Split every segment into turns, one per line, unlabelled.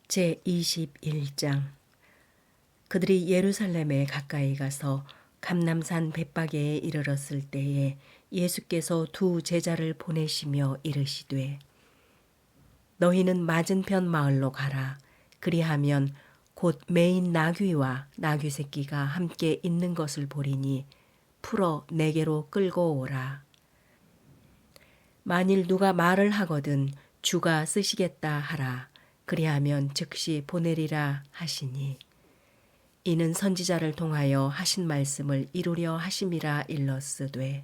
제21장. 그들이 예루살렘에 가까이 가서 감람산 벳바게에 이르렀을 때에 예수께서 두 제자를 보내시며 이르시되, 너희는 맞은편 마을로 가라. 그리하면 곧 매인 나귀와 나귀 새끼가 함께 있는 것을 보리니 풀어 내게로 끌고 오라. 만일 누가 말을 하거든 주가 쓰시겠다 하라. 그리하면 즉시 보내리라 하시니, 이는 선지자를 통하여 하신 말씀을 이루려 하심이라 일렀으되,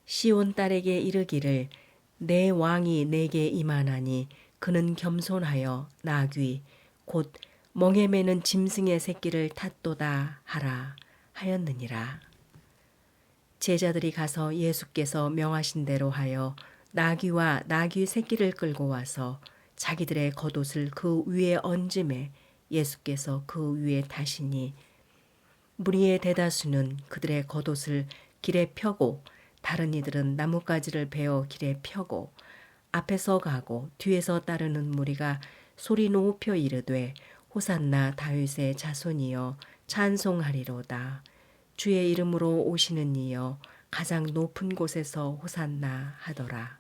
시온 딸에게 이르기를 내 왕이 내게 임하나니 그는 겸손하여 나귀 곧 멍에 매는 짐승의 새끼를 탔도다 하라 하였느니라. 제자들이 가서 예수께서 명하신 대로 하여 나귀와 나귀 새끼를 끌고 와서 자기들의 겉옷을 그 위에 얹음에 예수께서 그 위에 타시니, 무리의 대다수는 그들의 겉옷을 길에 펴고 다른 이들은 나뭇가지를 베어 길에 펴고 앞에서 가고 뒤에서 따르는 무리가 소리 높여 이르되, 호산나 다윗의 자손이여 찬송하리로다. 주의 이름으로 오시는 이여 가장 높은 곳에서 호산나 하더라.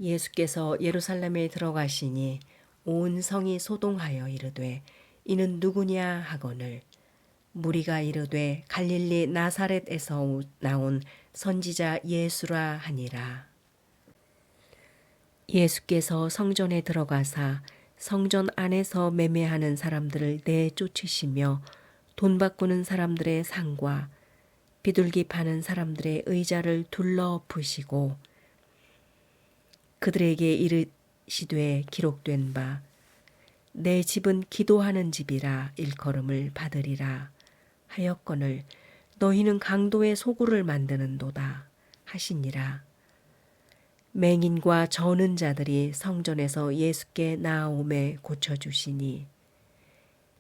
예수께서 예루살렘에 들어가시니 온 성이 소동하여 이르되, 이는 누구냐 하거늘, 무리가 이르되 갈릴리 나사렛에서 나온 선지자 예수라 하니라. 예수께서 성전에 들어가사 성전 안에서 매매하는 사람들을 내쫓으시며 돈 바꾸는 사람들의 상과 비둘기 파는 사람들의 의자를 둘러 푸시고, 그들에게 이르시되 기록된 바 내 집은 기도하는 집이라 일컬음을 받으리라 하였거늘, 너희는 강도의 소굴을 만드는도다 하시니라. 맹인과 저는 자들이 성전에서 예수께 나아오매 고쳐주시니,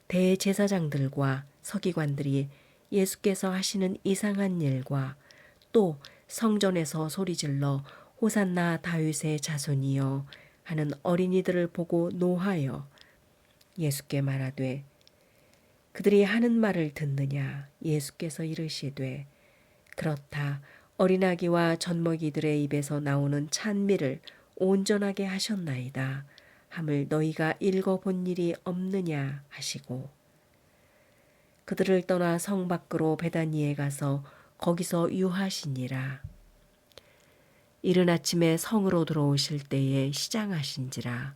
대제사장들과 서기관들이 예수께서 하시는 이상한 일과 또 성전에서 소리질러 호산나 다윗의 자손이여 하는 어린이들을 보고 노하여 예수께 말하되, 그들이 하는 말을 듣느냐? 예수께서 이르시되, 그렇다. 어린아기와 젖먹이들의 입에서 나오는 찬미를 온전하게 하셨나이다 함을 너희가 읽어본 일이 없느냐 하시고, 그들을 떠나 성 밖으로 베다니에 가서 거기서 유하시니라. 이른 아침에 성으로 들어오실 때에 시장하신지라.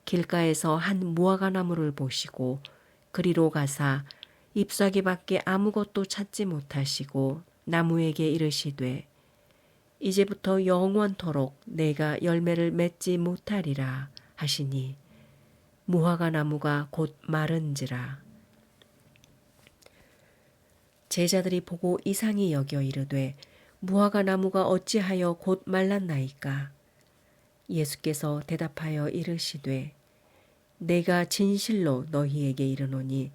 길가에서 한 무화과 나무를 보시고 그리로 가사 잎사귀밖에 아무것도 찾지 못하시고 나무에게 이르시되, 이제부터 영원토록 내가 열매를 맺지 못하리라 하시니, 무화과 나무가 곧 마른지라. 제자들이 보고 이상히 여겨 이르되, 무화과 나무가 어찌하여 곧 말랐나이까? 예수께서 대답하여 이르시되, 내가 진실로 너희에게 이르노니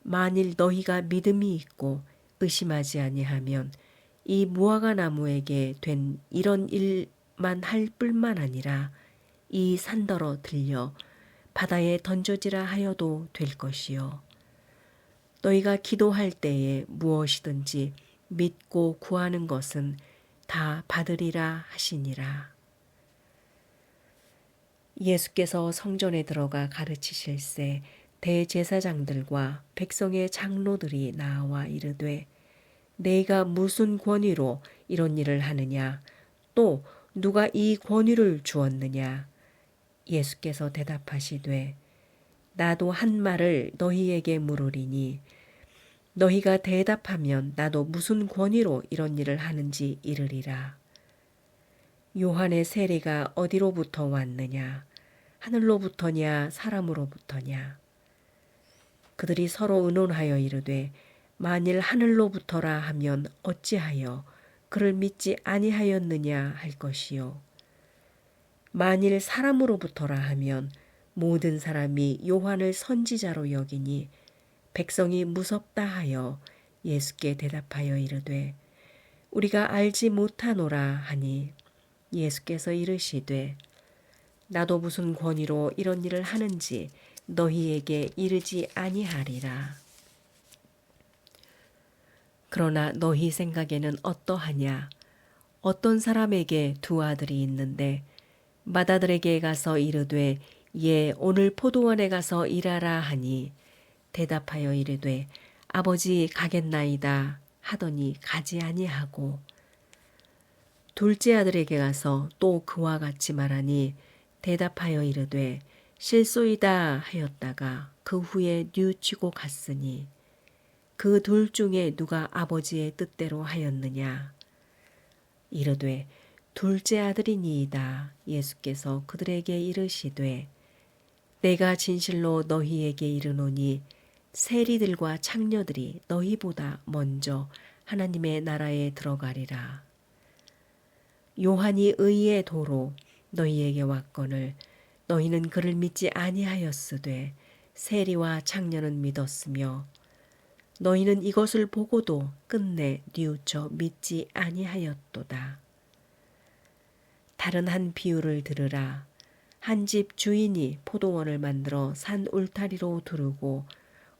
만일 너희가 믿음이 있고 의심하지 아니하면 이 무화과 나무에게 된 이런 일만 할 뿐만 아니라 이 산더러 들려 바다에 던져지라 하여도 될 것이요. 너희가 기도할 때에 무엇이든지 믿고 구하는 것은 다 받으리라 하시니라. 예수께서 성전에 들어가 가르치실새 대제사장들과 백성의 장로들이 나와 이르되, 내가 무슨 권위로 이런 일을 하느냐? 또 누가 이 권위를 주었느냐? 예수께서 대답하시되, 나도 한 말을 너희에게 물으리니 너희가 대답하면 나도 무슨 권위로 이런 일을 하는지 이르리라. 요한의 세례가 어디로부터 왔느냐? 하늘로부터냐 사람으로부터냐? 그들이 서로 의논하여 이르되, 만일 하늘로부터라 하면 어찌하여 그를 믿지 아니하였느냐 할 것이요. 만일 사람으로부터라 하면 모든 사람이 요한을 선지자로 여기니 백성이 무섭다 하여 예수께 대답하여 이르되, 우리가 알지 못하노라 하니, 예수께서 이르시되, 나도 무슨 권위로 이런 일을 하는지 너희에게 이르지 아니하리라. 그러나 너희 생각에는 어떠하냐? 어떤 사람에게 두 아들이 있는데 맏아들에게 가서 이르되 예 오늘 포도원에 가서 일하라 하니 대답하여 이르되 아버지 가겠나이다 하더니 가지 아니하고 둘째 아들에게 가서 또 그와 같이 말하니 대답하여 이르되 실소이다 하였다가 그 후에 뉘우치고 갔으니 그 둘 중에 누가 아버지의 뜻대로 하였느냐? 이르되 둘째 아들이니이다. 예수께서 그들에게 이르시되 내가 진실로 너희에게 이르노니 세리들과 창녀들이 너희보다 먼저 하나님의 나라에 들어가리라. 요한이 의의 도로 너희에게 왔거늘 너희는 그를 믿지 아니하였으되 세리와 창녀는 믿었으며 너희는 이것을 보고도 끝내 뉘우쳐 믿지 아니하였도다. 다른 한 비유를 들으라. 한 집 주인이 포도원을 만들어 산 울타리로 두르고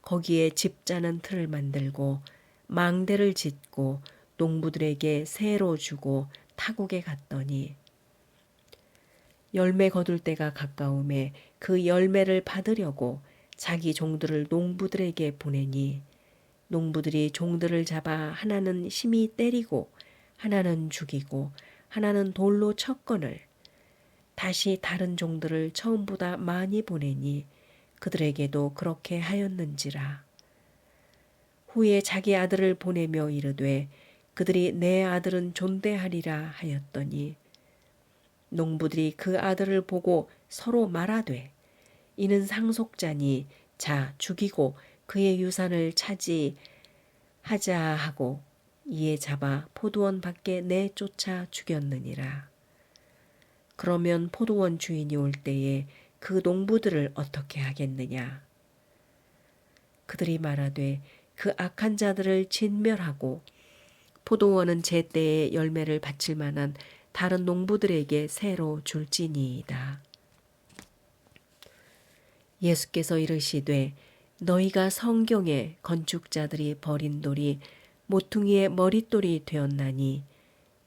거기에 집 짜는 틀을 만들고 망대를 짓고 농부들에게 세로 주고 타국에 갔더니 열매 거둘 때가 가까움에 그 열매를 받으려고 자기 종들을 농부들에게 보내니 농부들이 종들을 잡아 하나는 심히 때리고 하나는 죽이고 하나는 돌로 쳤거늘 다시 다른 종들을 처음보다 많이 보내니 그들에게도 그렇게 하였는지라. 후에 자기 아들을 보내며 이르되 그들이 내 아들은 존대하리라 하였더니 농부들이 그 아들을 보고 서로 말하되 이는 상속자니 자 죽이고 그의 유산을 차지하자 하고 이에 잡아 포도원 밖에 내쫓아 죽였느니라. 그러면 포도원 주인이 올 때에 그 농부들을 어떻게 하겠느냐? 그들이 말하되 그 악한 자들을 진멸하고 포도원은 제때에 열매를 바칠 만한 다른 농부들에게 새로 줄지니이다. 예수께서 이르시되 너희가 성경에 건축자들이 버린 돌이 모퉁이의 머릿돌이 되었나니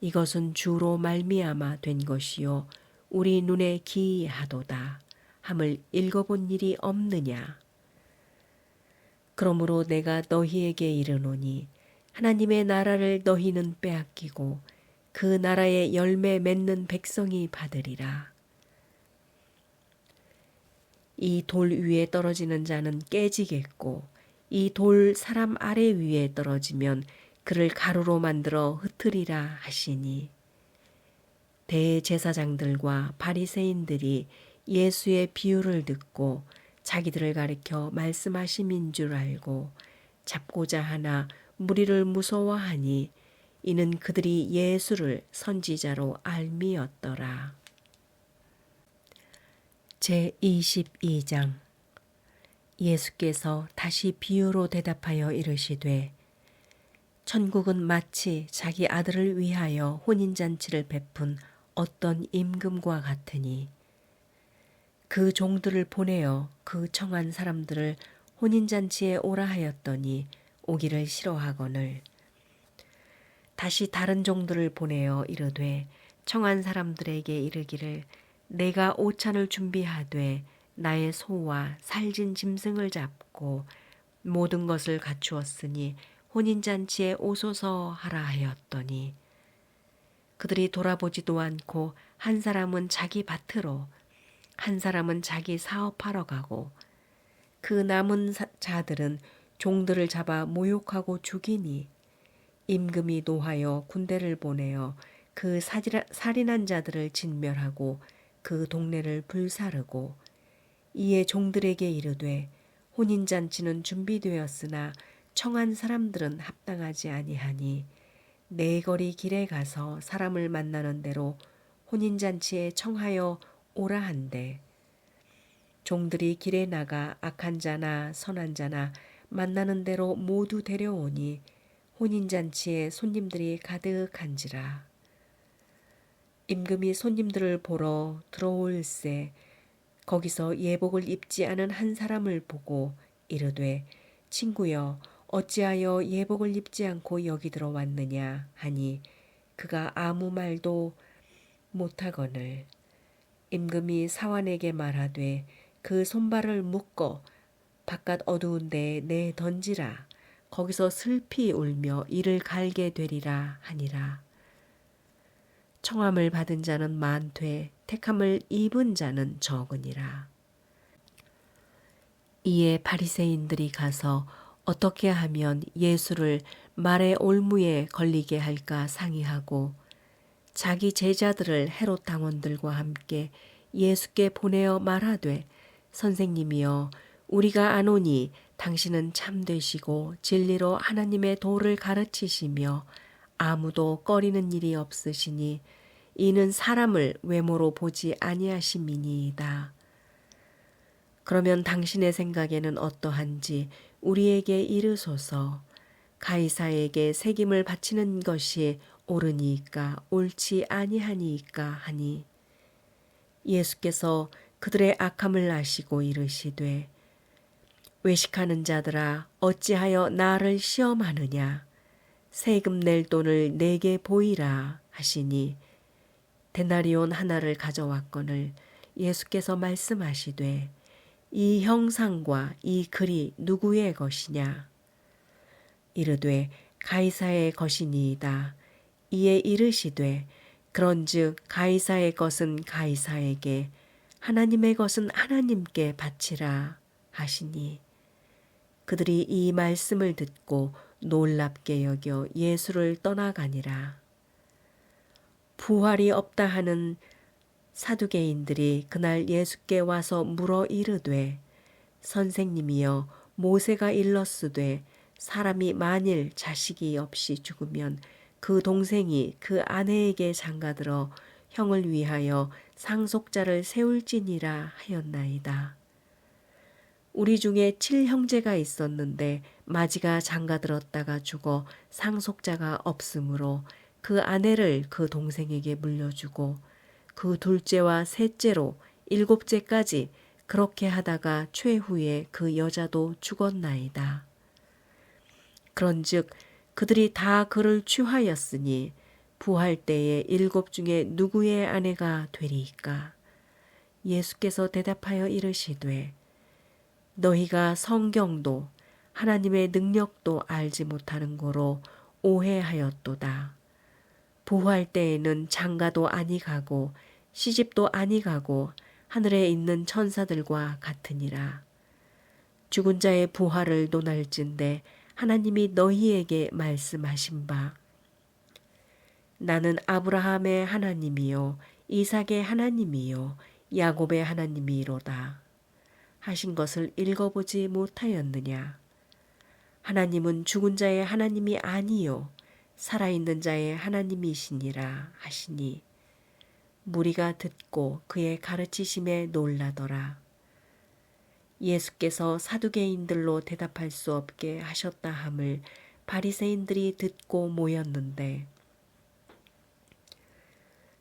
이것은 주로 말미암아 된 것이요 우리 눈에 기이하도다 함을 읽어본 일이 없느냐. 그러므로 내가 너희에게 이르노니 하나님의 나라를 너희는 빼앗기고 그 나라의 열매 맺는 백성이 받으리라. 이 돌 위에 떨어지는 자는 깨지겠고 이 돌 사람 아래 위에 떨어지면 그를 가루로 만들어 흩으리라 하시니 대제사장들과 바리새인들이 예수의 비유를 듣고 자기들을 가리켜 말씀하심인 줄 알고 잡고자 하나 무리를 무서워하니 이는 그들이 예수를 선지자로 알미었더라. 제22장 예수께서 다시 비유로 대답하여 이르시되 천국은 마치 자기 아들을 위하여 혼인잔치를 베푼 어떤 임금과 같으니 그 종들을 보내어 그 청한 사람들을 혼인잔치에 오라 하였더니 오기를 싫어하거늘 다시 다른 종들을 보내어 이르되 청한 사람들에게 이르기를 내가 오찬을 준비하되 나의 소와 살진 짐승을 잡고 모든 것을 갖추었으니 혼인잔치에 오소서 하라 하였더니 그들이 돌아보지도 않고 한 사람은 자기 밭으로 한 사람은 자기 사업하러 가고 그 남은 자들은 종들을 잡아 모욕하고 죽이니 임금이 노하여 군대를 보내어 그 살인한 자들을 진멸하고 그 동네를 불사르고 이에 종들에게 이르되 혼인잔치는 준비되었으나 청한 사람들은 합당하지 아니하니 네거리 길에 가서 사람을 만나는 대로 혼인잔치에 청하여 오라 한대 종들이 길에 나가 악한 자나 선한 자나 만나는 대로 모두 데려오니 혼인잔치에 손님들이 가득한지라. 임금이 손님들을 보러 들어올세 거기서 예복을 입지 않은 한 사람을 보고 이르되 친구여 어찌하여 예복을 입지 않고 여기 들어왔느냐 하니 그가 아무 말도 못하거늘 임금이 사환에게 말하되 그 손발을 묶어 바깥 어두운 데에 내 던지라 거기서 슬피 울며 이를 갈게 되리라 하니라. 청함을 받은 자는 많되 택함을 입은 자는 적으니라. 이에 바리새인들이 가서 어떻게 하면 예수를 말의 올무에 걸리게 할까 상의하고 자기 제자들을 헤롯 당원들과 함께 예수께 보내어 말하되 선생님이여 우리가 아노니 당신은 참되시고 진리로 하나님의 도를 가르치시며 아무도 꺼리는 일이 없으시니 이는 사람을 외모로 보지 아니하심이니이다. 그러면 당신의 생각에는 어떠한지 우리에게 이르소서. 가이사에게 책임을 바치는 것이 옳으니까 옳지 아니하니까 하니 예수께서 그들의 악함을 아시고 이르시되 외식하는 자들아 어찌하여 나를 시험하느냐 세금 낼 돈을 내게 보이라 하시니 데나리온 하나를 가져왔거늘 예수께서 말씀하시되 이 형상과 이 글이 누구의 것이냐 이르되 가이사의 것이니이다. 이에 이르시되 그런즉 가이사의 것은 가이사에게 하나님의 것은 하나님께 바치라 하시니 그들이 이 말씀을 듣고 놀랍게 여겨 예수를 떠나가니라. 부활이 없다 하는 사두개인들이 그날 예수께 와서 물어 이르되 선생님이여 모세가 일렀으되 사람이 만일 자식이 없이 죽으면 그 동생이 그 아내에게 장가들어 형을 위하여 상속자를 세울지니라 하였나이다. 우리 중에 7형제가 있었는데 마지가 장가들었다가 죽어 상속자가 없으므로 그 아내를 그 동생에게 물려주고 그 둘째와 셋째로 7째까지 그렇게 하다가 최후에 그 여자도 죽었나이다. 그런즉 그들이 다 그를 취하였으니 부할 때에 7 중에 누구의 아내가 되리이까? 예수께서 대답하여 이르시되 너희가 성경도 하나님의 능력도 알지 못하는 거로 오해하였도다. 부활 때에는 장가도 아니 가고 시집도 아니 가고 하늘에 있는 천사들과 같으니라. 죽은 자의 부활을 논할진대 하나님이 너희에게 말씀하신 바 나는 아브라함의 하나님이요 이삭의 하나님이요 야곱의 하나님이로다 하신 것을 읽어보지 못하였느냐. 하나님은 죽은 자의 하나님이 아니요 살아있는 자의 하나님이시니라 하시니 무리가 듣고 그의 가르치심에 놀라더라. 예수께서 사두개인들로 대답할 수 없게 하셨다 함을 바리새인들이 듣고 모였는데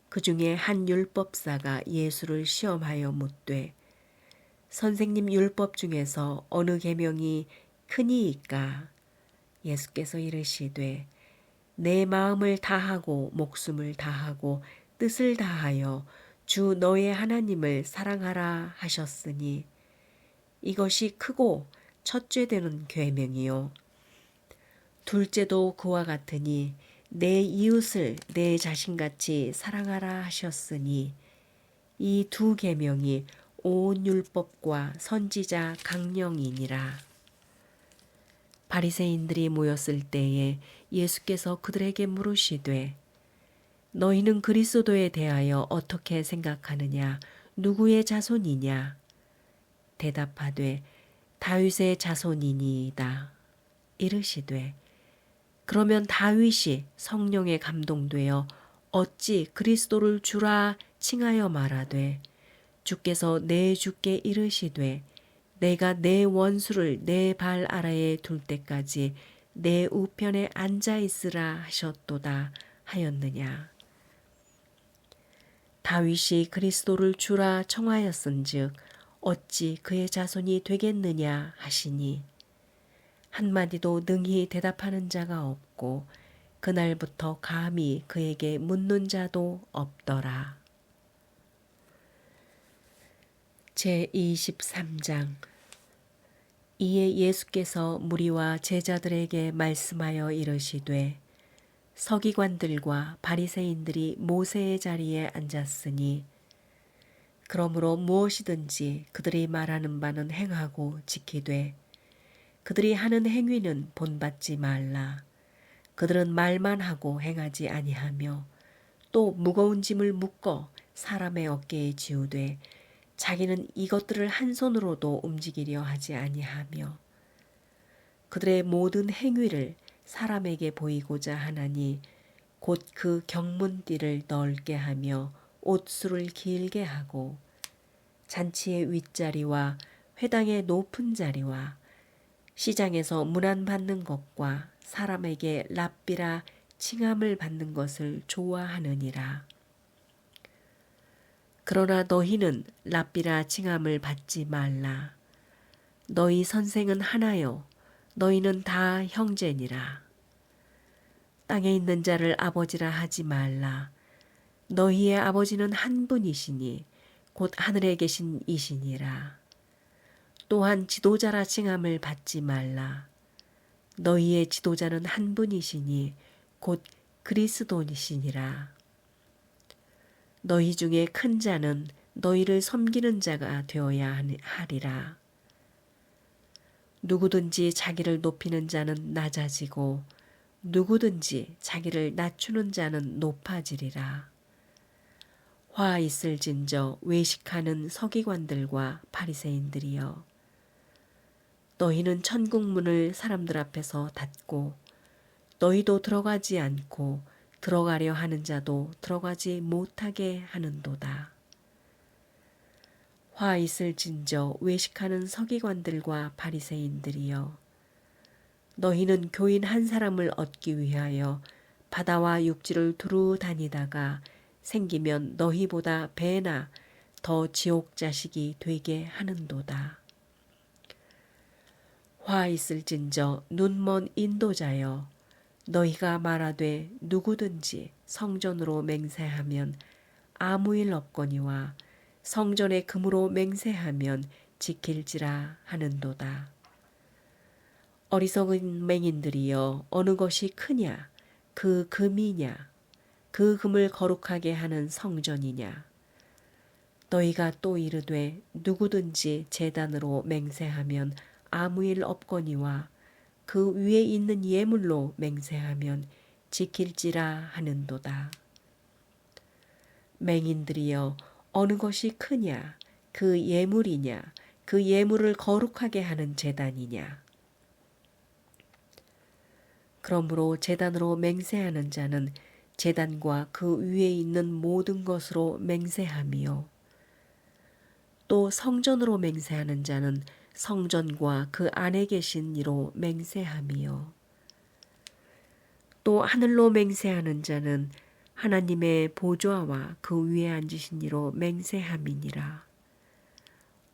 그 중에 한 율법사가 예수를 시험하여 묻되 선생님 율법 중에서 어느 계명이 크니이까? 예수께서 이르시되 내 마음을 다하고 목숨을 다하고 뜻을 다하여 주 너의 하나님을 사랑하라 하셨으니 이것이 크고 첫째 되는 계명이요 둘째도 그와 같으니 내 이웃을 내 자신같이 사랑하라 하셨으니 이 2 계명이 온 율법과 선지자 강령이니라. 바리새인들이 모였을 때에 예수께서 그들에게 물으시되 너희는 그리스도에 대하여 어떻게 생각하느냐? 누구의 자손이냐? 대답하되 다윗의 자손이니이다. 이르시되 그러면 다윗이 성령에 감동되어 어찌 그리스도를 주라 칭하여 말하되 주께서 내 주께 이르시되 내가 내 원수를 내 발 아래에 둘 때까지 내 우편에 앉아 있으라 하셨도다 하였느냐. 다윗이 그리스도를 주라 청하였은즉 어찌 그의 자손이 되겠느냐 하시니 한마디도 능히 대답하는 자가 없고 그날부터 감히 그에게 묻는 자도 없더라. 제23장. 이에 예수께서 무리와 제자들에게 말씀하여 이르시되 서기관들과 바리새인들이 모세의 자리에 앉았으니 그러므로 무엇이든지 그들이 말하는 바는 행하고 지키되 그들이 하는 행위는 본받지 말라. 그들은 말만 하고 행하지 아니하며 또 무거운 짐을 묶어 사람의 어깨에 지우되 자기는 이것들을 한 손으로도 움직이려 하지 아니하며 그들의 모든 행위를 사람에게 보이고자 하나니 곧 그 경문띠를 넓게 하며 옷수를 길게 하고 잔치의 윗자리와 회당의 높은 자리와 시장에서 문안받는 것과 사람에게 랍비라 칭함을 받는 것을 좋아하느니라. 그러나 너희는 랍비라 칭함을 받지 말라. 너희 선생은 하나요. 너희는 다 형제니라. 땅에 있는 자를 아버지라 하지 말라. 너희의 아버지는 한 분이시니 곧 하늘에 계신 이시니라. 또한 지도자라 칭함을 받지 말라. 너희의 지도자는 한 분이시니 곧 그리스도이시니라. 너희 중에 큰 자는 너희를 섬기는 자가 되어야 하리라. 누구든지 자기를 높이는 자는 낮아지고 누구든지 자기를 낮추는 자는 높아지리라. 화 있을진저 외식하는 서기관들과 바리새인들이여, 너희는 천국 문을 사람들 앞에서 닫고 너희도 들어가지 않고 들어가려 하는 자도 들어가지 못하게 하는도다. 화 있을진저 외식하는 서기관들과 바리새인들이여, 너희는 교인 한 사람을 얻기 위하여 바다와 육지를 두루 다니다가 생기면 너희보다 배나 더 지옥 자식이 되게 하는도다. 화 있을진저 눈먼 인도자여, 너희가 말하되 누구든지 성전으로 맹세하면 아무 일 없거니와 성전의 금으로 맹세하면 지킬지라 하는도다. 어리석은 맹인들이여, 어느 것이 크냐? 그 금이냐? 그 금을 거룩하게 하는 성전이냐? 너희가 또 이르되 누구든지 제단으로 맹세하면 아무 일 없거니와 그 위에 있는 예물로 맹세하면 지킬지라 하는도다. 맹인들이여, 어느 것이 크냐? 그 예물이냐? 그 예물을 거룩하게 하는 제단이냐? 그러므로 제단으로 맹세하는 자는 제단과 그 위에 있는 모든 것으로 맹세하며, 또 성전으로 맹세하는 자는 성전과 그 안에 계신 이로 맹세하며, 또 하늘로 맹세하는 자는 하나님의 보좌와 그 위에 앉으신 이로 맹세함이니라.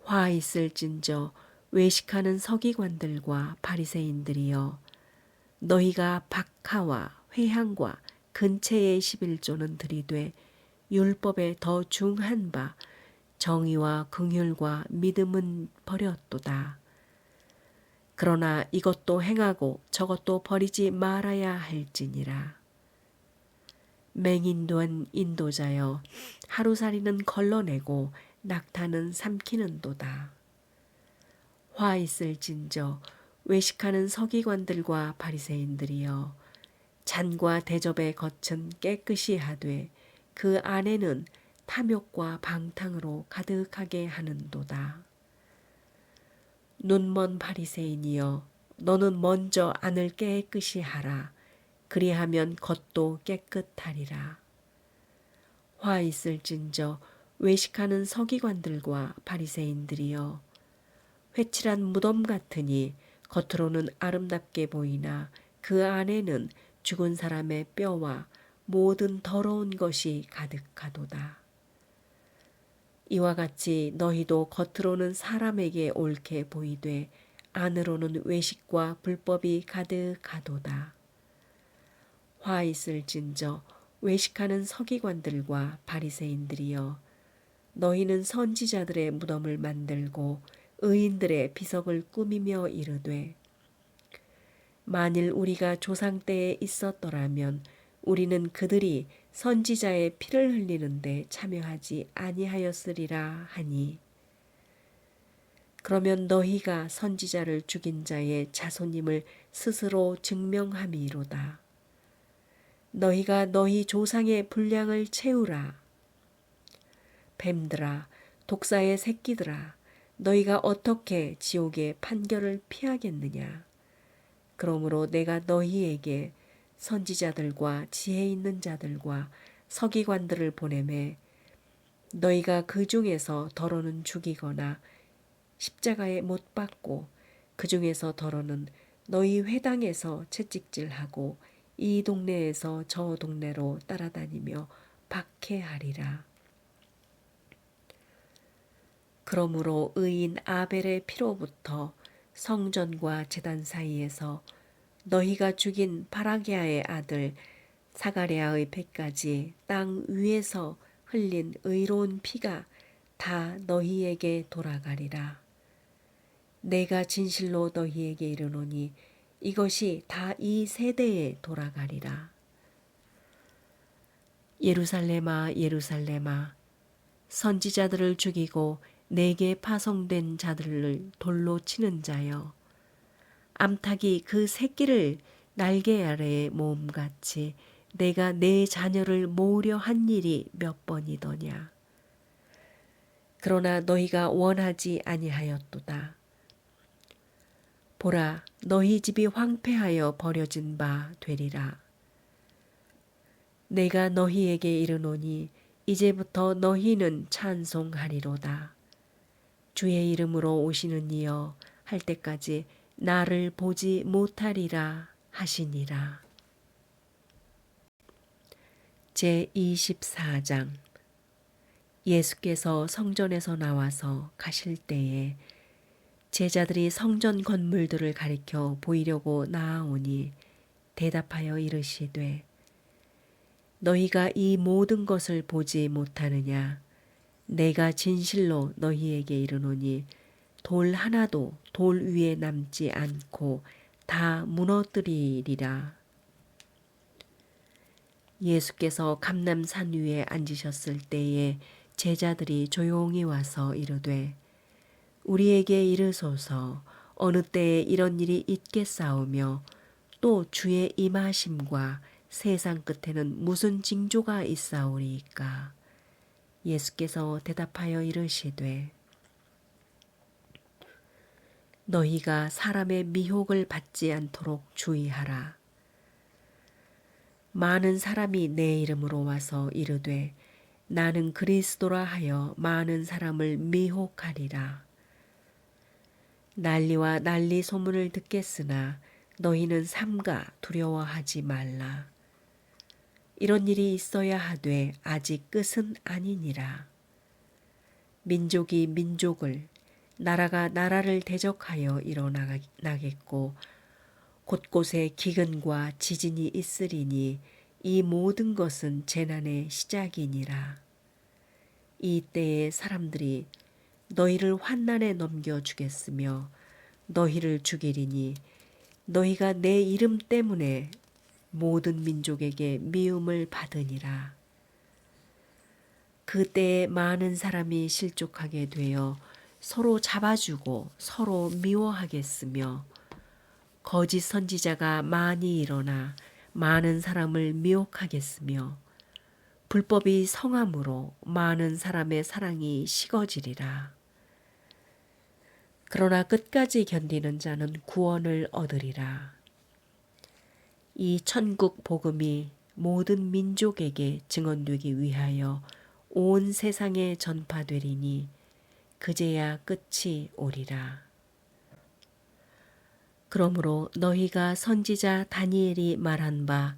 화 있을진저 외식하는 서기관들과 바리새인들이여, 너희가 박하와 회향과 근체의 11조는 들이되 율법에 더 중한 바 정의와 긍휼과 믿음은 버렸도다. 그러나 이것도 행하고 저것도 버리지 말아야 할지니라. 맹인된 인도자여, 하루살이는 걸러내고 낙타는 삼키는도다. 화 있을진저 외식하는 서기관들과 바리새인들이여, 잔과 대접의 겉은 깨끗이 하되 그 안에는 탐욕과 방탕으로 가득하게 하는도다. 눈먼 바리새인이여, 너는 먼저 안을 깨끗이 하라. 그리하면 겉도 깨끗하리라. 화 있을진저 외식하는 서기관들과 바리새인들이여, 회칠한 무덤 같으니 겉으로는 아름답게 보이나 그 안에는 죽은 사람의 뼈와 모든 더러운 것이 가득하도다. 이와 같이 너희도 겉으로는 사람에게 옳게 보이되 안으로는 외식과 불법이 가득하도다. 화 있을진저 외식하는 서기관들과 바리새인들이여, 너희는 선지자들의 무덤을 만들고 의인들의 비석을 꾸미며 이르되, 만일 우리가 조상 때에 있었더라면 우리는 그들이 선지자의 피를 흘리는데 참여하지 아니하였으리라 하니, 그러면 너희가 선지자를 죽인 자의 자손임을 스스로 증명함이로다. 너희가 너희 조상의 분량을 채우라. 뱀들아, 독사의 새끼들아, 너희가 어떻게 지옥의 판결을 피하겠느냐. 그러므로 내가 너희에게 선지자들과 지혜 있는 자들과 서기관들을 보내매 너희가 그 중에서 더러는 죽이거나 십자가에 못 박고 그 중에서 더러는 너희 회당에서 채찍질하고 이 동네에서 저 동네로 따라다니며 박해하리라. 그러므로 의인 아벨의 피로부터 성전과 제단 사이에서 너희가 죽인 바라게아의 아들 사가랴의 배까지 땅 위에서 흘린 의로운 피가 다 너희에게 돌아가리라. 내가 진실로 너희에게 이르노니 이것이 다 이 세대에 돌아가리라. 예루살렘아, 예루살렘아, 선지자들을 죽이고 내게 파송된 자들을 돌로 치는 자여, 암탉이 그 새끼를 날개 아래에 모음같이 내가 내 자녀를 모으려 한 일이 몇 번이더냐. 그러나 너희가 원하지 아니하였도다. 보라, 너희 집이 황폐하여 버려진 바 되리라. 내가 너희에게 이르노니 이제부터 너희는 찬송하리로다. 주의 이름으로 오시는 이여 할 때까지 나를 보지 못하리라 하시니라. 제24장. 예수께서 성전에서 나와서 가실 때에 제자들이 성전 건물들을 가리켜 보이려고 나아오니 대답하여 이르시되, 너희가 이 모든 것을 보지 못하느냐? 내가 진실로 너희에게 이르노니 돌 하나도 돌 위에 남지 않고 다 무너뜨리리라. 예수께서 감람산 위에 앉으셨을 때에 제자들이 조용히 와서 이르되, 우리에게 이르소서 어느 때에 이런 일이 있겠사오며 또 주의 임하심과 세상 끝에는 무슨 징조가 있사오리이까. 예수께서 대답하여 이르시되, 너희가 사람의 미혹을 받지 않도록 주의하라. 많은 사람이 내 이름으로 와서 이르되 나는 그리스도라 하여 많은 사람을 미혹하리라. 난리와 난리 소문을 듣겠으나 너희는 삼가 두려워하지 말라. 이런 일이 있어야 하되 아직 끝은 아니니라. 민족이 민족을, 나라가 나라를 대적하여 일어나겠고 곳곳에 기근과 지진이 있으리니 이 모든 것은 재난의 시작이니라. 이 때에 사람들이 너희를 환난에 넘겨주겠으며 너희를 죽이리니 너희가 내 이름 때문에 모든 민족에게 미움을 받으니라. 그때에 많은 사람이 실족하게 되어 서로 잡아주고 서로 미워하겠으며 거짓 선지자가 많이 일어나 많은 사람을 미혹하겠으며 불법이 성함으로 많은 사람의 사랑이 식어지리라. 그러나 끝까지 견디는 자는 구원을 얻으리라. 이 천국 복음이 모든 민족에게 증언되기 위하여 온 세상에 전파되리니 그제야 끝이 오리라. 그러므로 너희가 선지자 다니엘이 말한 바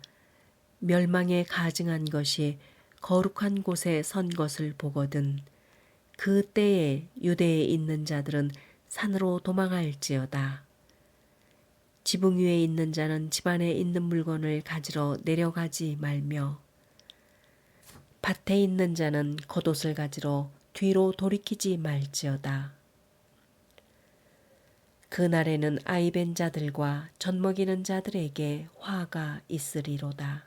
멸망에 가증한 것이 거룩한 곳에 선 것을 보거든 그 때에 유대에 있는 자들은 산으로 도망할지어다. 지붕 위에 있는 자는 집 안에 있는 물건을 가지러 내려가지 말며 밭에 있는 자는 겉옷을 가지러 뒤로 돌이키지 말지어다. 그날에는 아이벤 자들과 젖먹이는 자들에게 화가 있으리로다.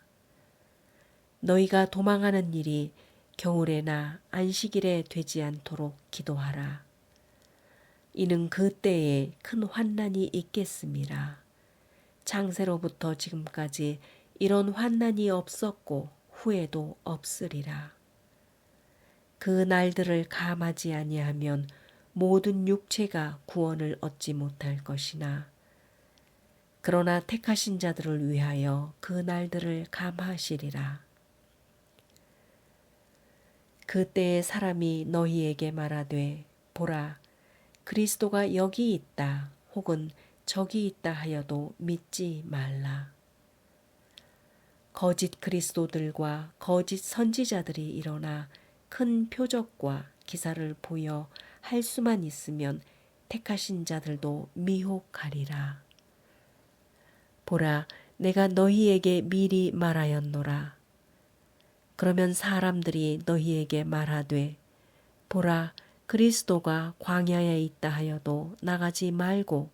너희가 도망하는 일이 겨울에나 안식일에 되지 않도록 기도하라. 이는 그 때에 큰 환난이 있겠음이라. 창세로부터 지금까지 이런 환난이 없었고 후에도 없으리라. 그 날들을 감하지 아니하면 모든 육체가 구원을 얻지 못할 것이나 그러나 택하신 자들을 위하여 그 날들을 감하시리라. 그때에 사람이 너희에게 말하되 보라 그리스도가 여기 있다 혹은 저기 있다 하여도 믿지 말라. 거짓 그리스도들과 거짓 선지자들이 일어나 큰 표적과 기사를 보여 할 수만 있으면 택하신 자들도 미혹하리라. 보라, 내가 너희에게 미리 말하였노라. 그러면 사람들이 너희에게 말하되 보라, 그리스도가 광야에 있다 하여도 나가지 말고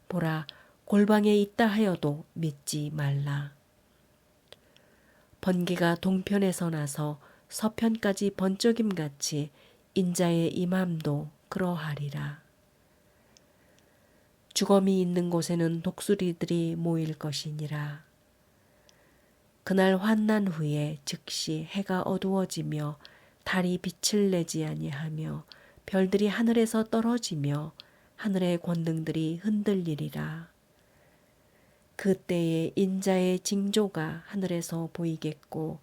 보라, 골방에 있다 하여도 믿지 말라. 번개가 동편에서 나서 서편까지 번쩍임같이 인자의 임함도 그러하리라. 주검이 있는 곳에는 독수리들이 모일 것이니라. 그날 환난 후에 즉시 해가 어두워지며 달이 빛을 내지 아니하며 별들이 하늘에서 떨어지며 하늘의 권능들이 흔들리리라. 그때에 인자의 징조가 하늘에서 보이겠고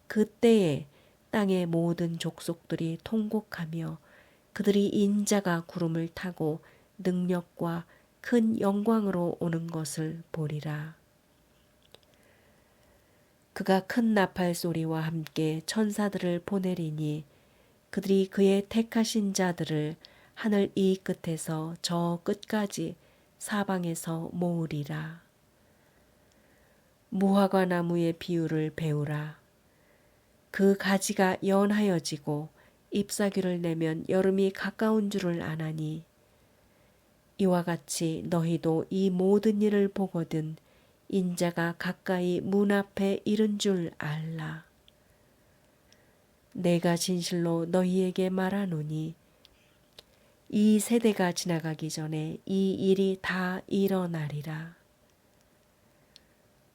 그때에 땅의 모든 족속들이 통곡하며 그들이 인자가 구름을 타고 능력과 큰 영광으로 오는 것을 보리라. 그가 큰 나팔 소리와 함께 천사들을 보내리니 그들이 그의 택하신 자들을 하늘 이 끝에서 저 끝까지 사방에서 모으리라. 무화과 나무의 비유를 배우라. 그 가지가 연하여지고 잎사귀를 내면 여름이 가까운 줄을 아나니 이와 같이 너희도 이 모든 일을 보거든 인자가 가까이 문 앞에 이른 줄 알라. 내가 진실로 너희에게 말하노니 이 세대가 지나가기 전에 이 일이 다 일어나리라.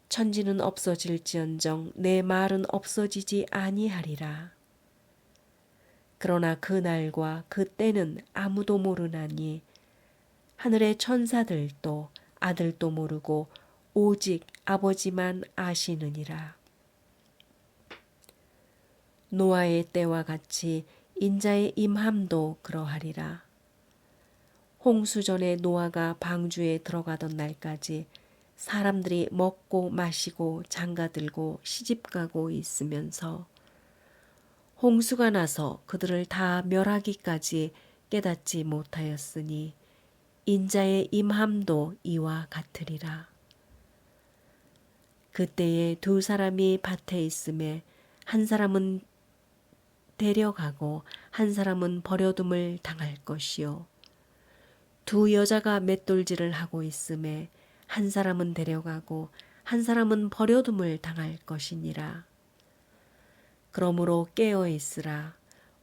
천지는 없어질지언정 내 말은 없어지지 아니하리라. 그러나 그 날과 그 때는 아무도 모르나니 하늘의 천사들도 아들도 모르고 오직 아버지만 아시느니라. 노아의 때와 같이 인자의 임함도 그러하리라. 홍수 전에 노아가 방주에 들어가던 날까지 사람들이 먹고 마시고 장가들고 시집가고 있으면서 홍수가 나서 그들을 다 멸하기까지 깨닫지 못하였으니 인자의 임함도 이와 같으리라. 그때에 두 사람이 밭에 있음에 한 사람은 데려가고 한 사람은 버려둠을 당할 것이요 두 여자가 맷돌질을 하고 있음에 한 사람은 데려가고 한 사람은 버려둠을 당할 것이니라. 그러므로 깨어 있으라.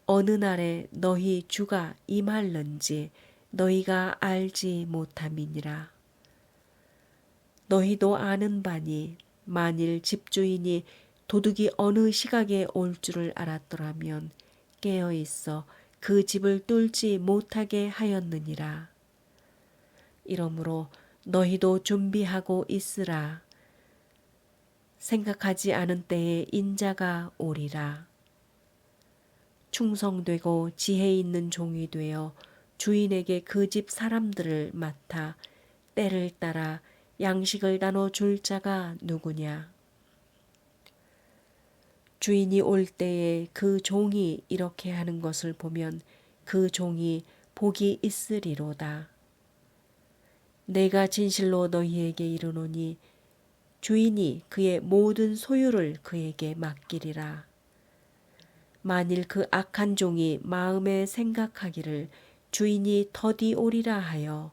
어느 날에 너희 주가 임할는지 너희가 알지 못함이니라. 너희도 아는 바니 만일 집주인이 도둑이 어느 시각에 올 줄을 알았더라면 깨어 있어 그 집을 뚫지 못하게 하였느니라. 이러므로 너희도 준비하고 있으라. 생각하지 않은 때에 인자가 오리라. 충성되고 지혜 있는 종이 되어 주인에게 그 집 사람들을 맡아 때를 따라 양식을 나눠 줄 자가 누구냐? 주인이 올 때에 그 종이 이렇게 하는 것을 보면 그 종이 복이 있으리로다. 내가 진실로 너희에게 이르노니 주인이 그의 모든 소유를 그에게 맡기리라. 만일 그 악한 종이 마음에 생각하기를 주인이 더디 오리라 하여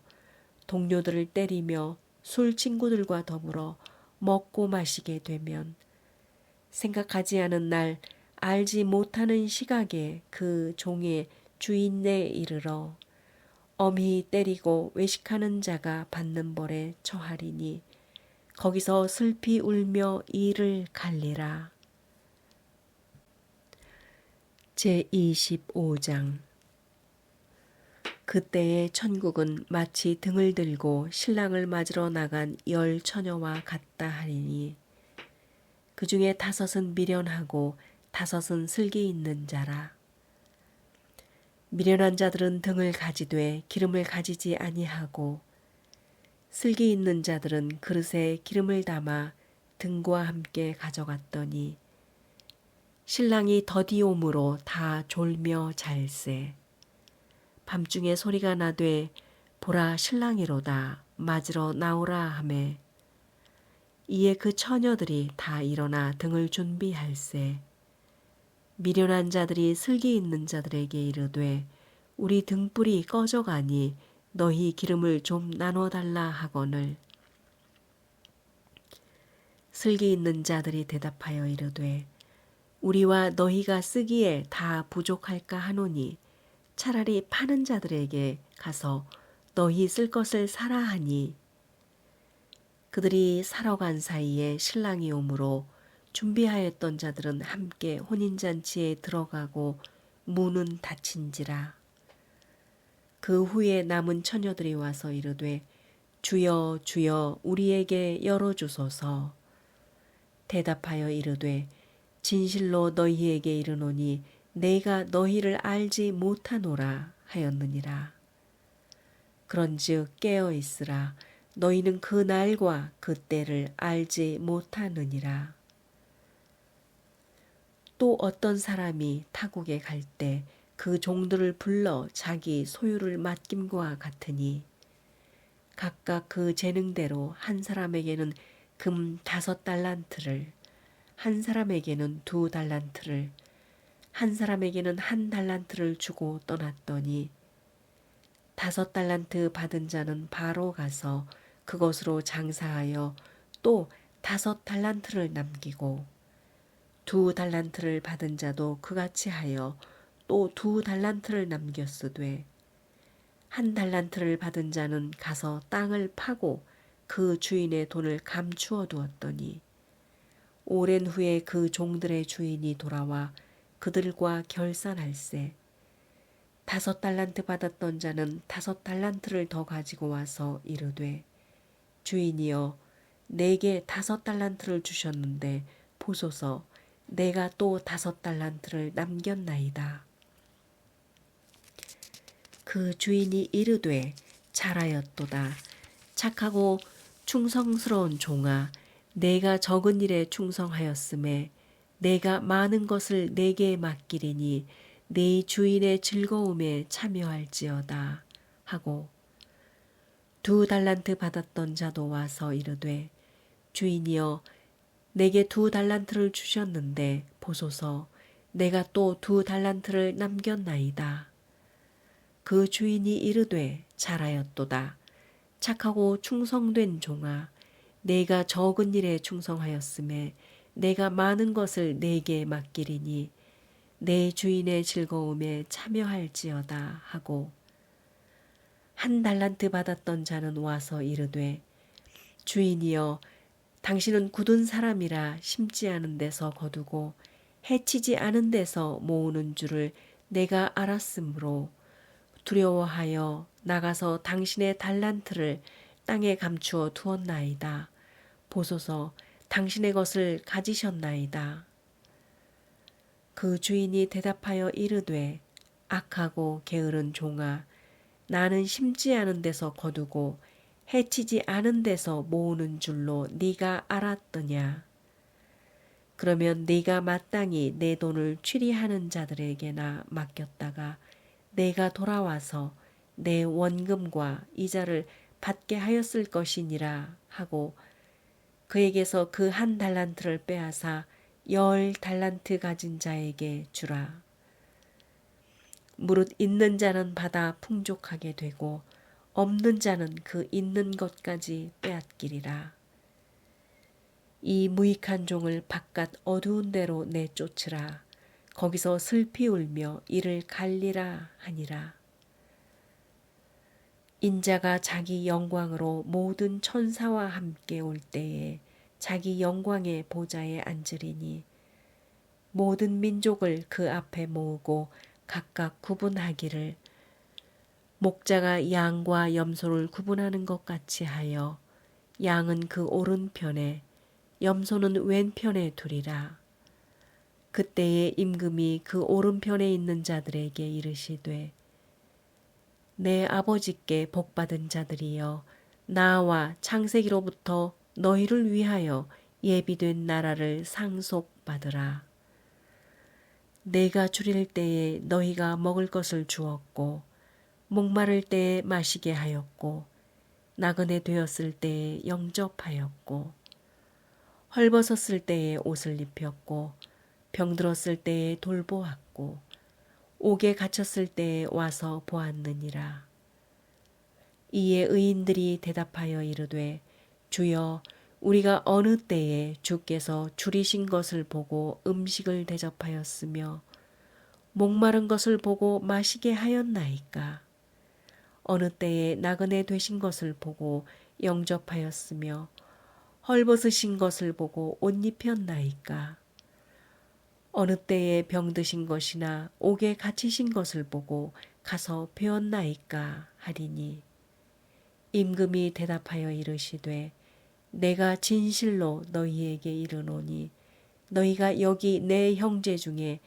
동료들을 때리며 술 친구들과 더불어 먹고 마시게 되면 생각하지 않은 날 알지 못하는 시각에 그 종의 주인네 이르러 엄히 때리고 외식하는 자가 받는 벌에 처하리니 거기서 슬피 울며 이를 갈리라. 제25장. 그때의 천국은 마치 등을 들고 신랑을 맞으러 나간 10 처녀와 같다 하리니 그 중에 5은 미련하고 5은 슬기 있는 자라. 미련한 자들은 등을 가지되 기름을 가지지 아니하고 슬기 있는 자들은 그릇에 기름을 담아 등과 함께 가져갔더니 신랑이 더디 오므로 다 졸며 잘세. 밤중에 소리가 나되 보라 신랑이로다 맞으러 나오라 하매 이에 그 처녀들이 다 일어나 등을 준비할세. 미련한 자들이 슬기 있는 자들에게 이르되 우리 등불이 꺼져가니 너희 기름을 좀 나눠달라 하거늘 슬기 있는 자들이 대답하여 이르되 우리와 너희가 쓰기에 다 부족할까 하노니 차라리 파는 자들에게 가서 너희 쓸 것을 사라 하니 그들이 사러 간 사이에 신랑이 오므로 준비하였던 자들은 함께 혼인잔치에 들어가고 문은 닫힌지라. 그 후에 남은 처녀들이 와서 이르되 주여 주여 우리에게 열어주소서. 대답하여 이르되 진실로 너희에게 이르노니 내가 너희를 알지 못하노라 하였느니라. 그런즉 깨어 있으라. 너희는 그 날과 그 때를 알지 못하느니라. 또 어떤 사람이 타국에 갈 때 그 종들을 불러 자기 소유를 맡김과 같으니 각각 그 재능대로 한 사람에게는 금 5달란트를 한 사람에게는 2달란트를 한 사람에게는 1달란트를 주고 떠났더니 5달란트 받은 자는 바로 가서 그것으로 장사하여 또 5달란트를 남기고 2달란트를 받은 자도 그같이 하여 또 2달란트를 남겼으되 1달란트를 받은 자는 가서 땅을 파고 그 주인의 돈을 감추어 두었더니 오랜 후에 그 종들의 주인이 돌아와 그들과 결산할세 5달란트 받았던 자는 5달란트를 더 가지고 와서 이르되 주인이여 내게 5달란트를 주셨는데 보소서 내가 또 5달란트를 남겼나이다. 그 주인이 이르되 잘하였도다. 착하고 충성스러운 종아 내가 적은 일에 충성하였음에 내가 많은 것을 내게 맡기리니 네 주인의 즐거움에 참여할지어다 하고 2달란트 받았던 자도 와서 이르되 주인이여 내게 2달란트를 주셨는데 보소서 내가 또 2달란트를 남겼나이다. 그 주인이 이르되 잘하였도다. 착하고 충성된 종아 내가 적은 일에 충성하였음에 내가 많은 것을 내게 맡기리니 내 주인의 즐거움에 참여할지어다 하고 1달란트 받았던 자는 와서 이르되 주인이여 당신은 굳은 사람이라 심지 않은 데서 거두고 해치지 않은 데서 모으는 줄을 내가 알았으므로 두려워하여 나가서 당신의 달란트를 땅에 감추어 두었나이다. 보소서 당신의 것을 가지셨나이다. 그 주인이 대답하여 이르되 악하고 게으른 종아 나는 심지 않은 데서 거두고 해치지 않은 데서 모으는 줄로 네가 알았더냐. 그러면 네가 마땅히 내 돈을 취리하는 자들에게나 맡겼다가 내가 돌아와서 내 원금과 이자를 받게 하였을 것이니라 하고 그에게서 그 1달란트를 빼앗아 10달란트 가진 자에게 주라. 무릇 있는 자는 받아 풍족하게 되고 없는 자는 그 있는 것까지 빼앗기리라. 이 무익한 종을 바깥 어두운 데로 내쫓으라. 거기서 슬피 울며 이를 갈리라 하니라. 인자가 자기 영광으로 모든 천사와 함께 올 때에 자기 영광의 보좌에 앉으리니 모든 민족을 그 앞에 모으고 각각 구분하기를 목자가 양과 염소를 구분하는 것 같이 하여 양은 그 오른편에 염소는 왼편에 두리라. 그때에 임금이 그 오른편에 있는 자들에게 이르시되 내 아버지께 복받은 자들이여 나와 창세기로부터 너희를 위하여 예비된 나라를 상속받으라. 내가 줄일 때에 너희가 먹을 것을 주었고 목마를 때에 마시게 하였고 나그네 되었을 때에 영접하였고 헐벗었을 때에 옷을 입혔고 병들었을 때에 돌보았고 옥에 갇혔을 때에 와서 보았느니라. 이에 의인들이 대답하여 이르되 주여 우리가 어느 때에 주께서 줄이신 것을 보고 음식을 대접하였으며 목마른 것을 보고 마시게 하였나이까. 어느 때에 나그네 되신 것을 보고 영접하였으며 헐벗으신 것을 보고 옷 입혔나이까. 어느 때에 병드신 것이나 옥에 갇히신 것을 보고 가서 배웠나이까 하리니 임금이 대답하여 이르시되 내가 진실로 너희에게 이르노니 너희가 여기 내 형제 중에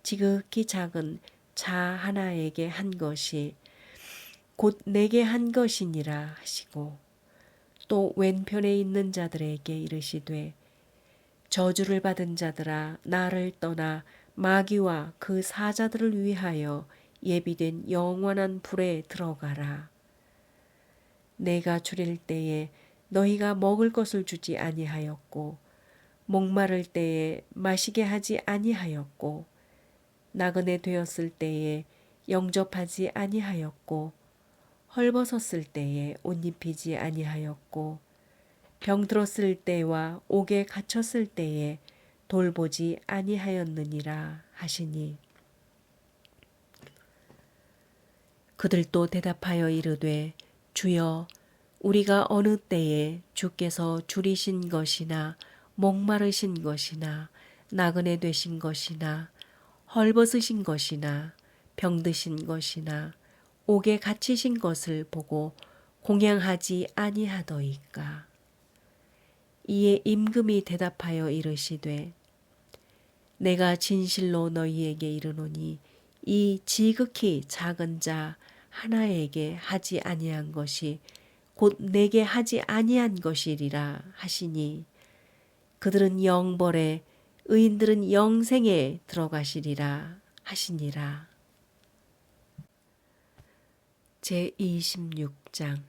지극히 작은 자 하나에게 한 것이 곧 내게 한 것이니라 하시고 또 왼편에 있는 자들에게 이르시되 저주를 받은 자들아 나를 떠나 마귀와 그 사자들을 위하여 예비된 영원한 불에 들어가라. 내가 줄일 때에 너희가 먹을 것을 주지 아니하였고 목마를 때에 마시게 하지 아니하였고 나그네 되었을 때에 영접하지 아니하였고 헐벗었을 때에 옷 입히지 아니하였고 병들었을 때와 옥에 갇혔을 때에 돌보지 아니하였느니라 하시니 그들도 대답하여 이르되 주여 우리가 어느 때에 주께서 줄이신 것이나 목마르신 것이나 나그네 되신 것이나 헐벗으신 것이나 병드신 것이나 옥에 갇히신 것을 보고 공양하지 아니하더이까. 이에 임금이 대답하여 이르시되 내가 진실로 너희에게 이르노니 이 지극히 작은 자 하나에게 하지 아니한 것이 곧 내게 하지 아니한 것이리라 하시니 그들은 영벌에 의인들은 영생에 들어가시리라 하시니라. 제26장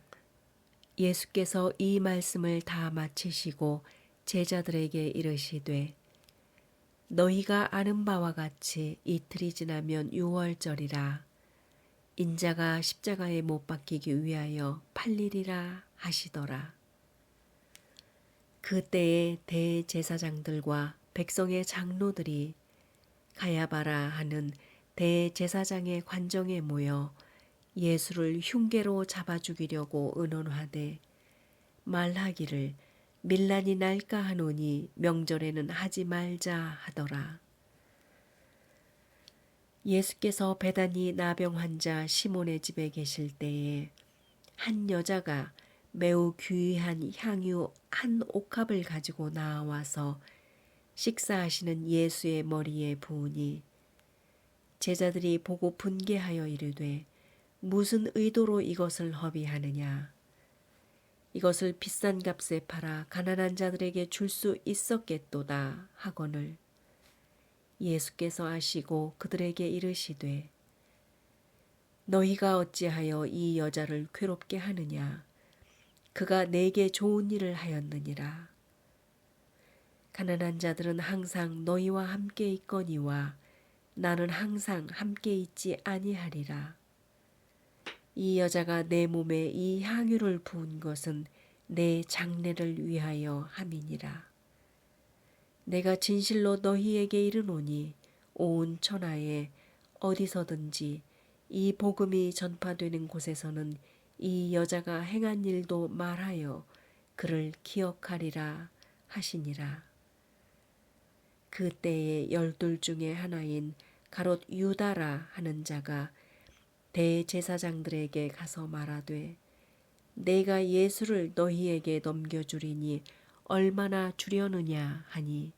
예수께서 이 말씀을 다 마치시고 제자들에게 이르시되 너희가 아는 바와 같이 이틀이 지나면 유월절이라 인자가 십자가에 못 박히기 위하여 팔리리라 하시더라. 그때에 대제사장들과 백성의 장로들이 가야바라 하는 대제사장의 관정에 모여 예수를 흉계로 잡아 죽이려고 의논하되 말하기를 밀란이 날까 하노니 명절에는 하지 말자 하더라. 예수께서 베다니 나병 환자 시몬의 집에 계실 때에 한 여자가 매우 귀한 향유 한 옥합을 가지고 나와서 식사하시는 예수의 머리에 부으니 제자들이 보고 분개하여 이르되 무슨 의도로 이것을 허비하느냐. 이것을 비싼 값에 팔아 가난한 자들에게 줄 수 있었겠도다 하거늘 예수께서 아시고 그들에게 이르시되 너희가 어찌하여 이 여자를 괴롭게 하느냐? 그가 내게 좋은 일을 하였느니라. 가난한 자들은 항상 너희와 함께 있거니와 나는 항상 함께 있지 아니하리라. 이 여자가 내 몸에 이 향유를 부은 것은 내 장례를 위하여 함이니라. 내가 진실로 너희에게 이르노니 온 천하에 어디서든지 이 복음이 전파되는 곳에서는 이 여자가 행한 일도 말하여 그를 기억하리라 하시니라. 그때에 12 중에 하나인 가롯 유다라 하는 자가 대제사장들에게 가서 말하되 내가 예수를 너희에게 넘겨주리니 얼마나 주려느냐 하니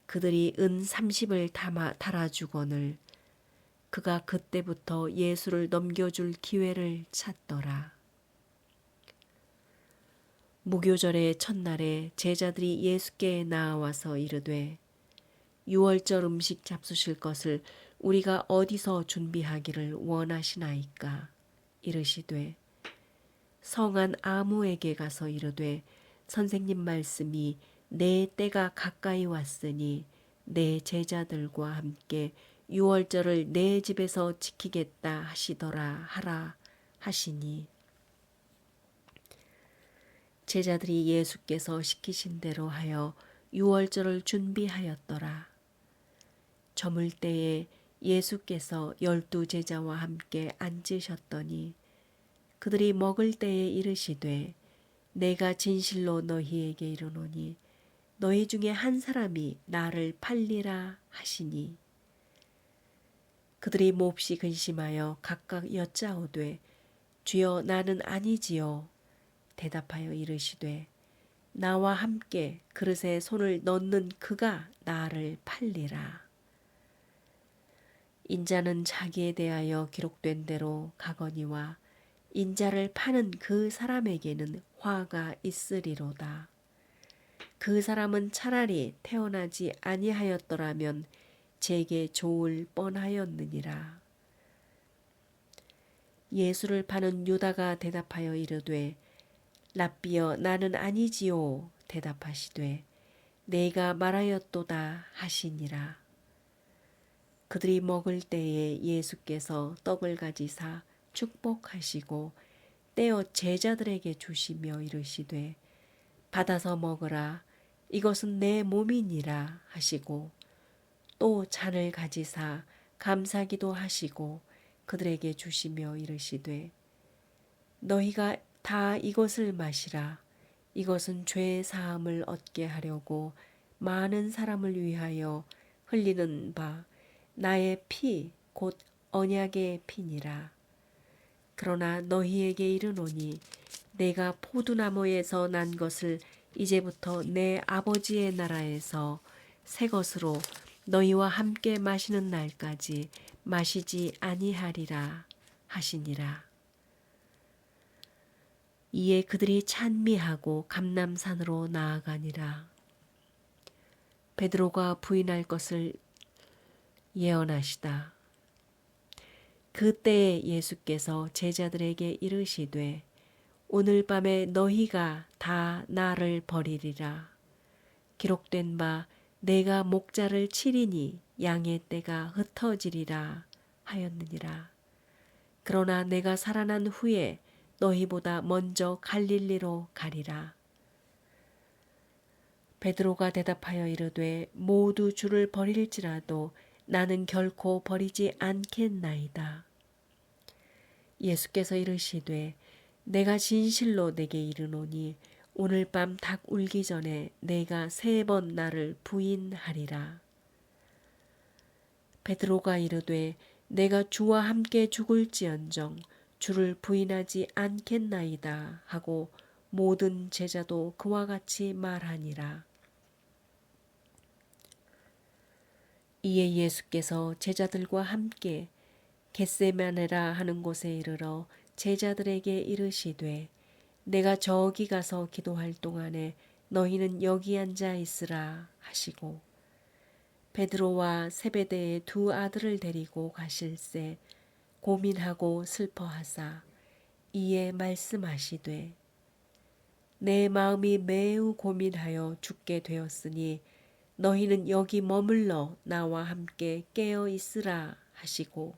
그들이 은 30을 달아주거늘 그가 그때부터 예수를 넘겨줄 기회를 찾더라. 무교절의 첫날에 제자들이 예수께 나와서 이르되 유월절 음식 잡수실 것을 우리가 어디서 준비하기를 원하시나이까? 이르시되 성한 아무에게 가서 이르되 선생님 말씀이 내 때가 가까이 왔으니 내 제자들과 함께 유월절을 내 집에서 지키겠다 하시더라 하라 하시니 제자들이 예수께서 시키신 대로 하여 유월절을 준비하였더라. 저물 때에 예수께서 12 제자와 함께 앉으셨더니 그들이 먹을 때에 이르시되 내가 진실로 너희에게 이르노니 너희 중에 한 사람이 나를 팔리라 하시니 그들이 몹시 근심하여 각각 여짜오되 주여 나는 아니지요. 대답하여 이르시되 나와 함께 그릇에 손을 넣는 그가 나를 팔리라. 인자는 자기에 대하여 기록된 대로 가거니와 인자를 파는 그 사람에게는 화가 있으리로다. 그 사람은 차라리 태어나지 아니하였더라면 제게 좋을 뻔하였느니라. 예수를 파는 유다가 대답하여 이르되 랍비여 나는 아니지요. 대답하시되 내가 말하였도다 하시니라. 그들이 먹을 때에 예수께서 떡을 가지사 축복하시고 떼어 제자들에게 주시며 이르시되 받아서 먹으라 이것은 내 몸이니라 하시고 또 잔을 가지사 감사기도 하시고 그들에게 주시며 이르시되 너희가 다 이것을 마시라 이것은 죄 사함을 얻게 하려고 많은 사람을 위하여 흘리는 바 나의 피 곧 언약의 피니라. 그러나 너희에게 이르노니 내가 포도나무에서 난 것을 이제부터 내 아버지의 나라에서 새 것으로 너희와 함께 마시는 날까지 마시지 아니하리라 하시니라. 이에 그들이 찬미하고 감람산으로 나아가니라. 베드로가 부인할 것을 예언하시다. 그때에 예수께서 제자들에게 이르시되 오늘 밤에 너희가 다 나를 버리리라. 기록된 바 내가 목자를 치리니 양의 떼가 흩어지리라 하였느니라. 그러나 내가 살아난 후에 너희보다 먼저 갈릴리로 가리라. 베드로가 대답하여 이르되 모두 주를 버릴지라도 나는 결코 버리지 않겠나이다. 예수께서 이르시되 내가 진실로 내게 이르노니 오늘 밤 닭 울기 전에 내가 3번 나를 부인하리라. 베드로가 이르되 내가 주와 함께 죽을지언정 주를 부인하지 않겠나이다 하고 모든 제자도 그와 같이 말하니라. 이에 예수께서 제자들과 함께 겟세마네라 하는 곳에 이르러 제자들에게 이르시되 내가 저기 가서 기도할 동안에 너희는 여기 앉아 있으라 하시고 베드로와 세베대의 2 아들을 데리고 가실새 고민하고 슬퍼하사 이에 말씀하시되 내 마음이 매우 고민하여 죽게 되었으니 너희는 여기 머물러 나와 함께 깨어 있으라 하시고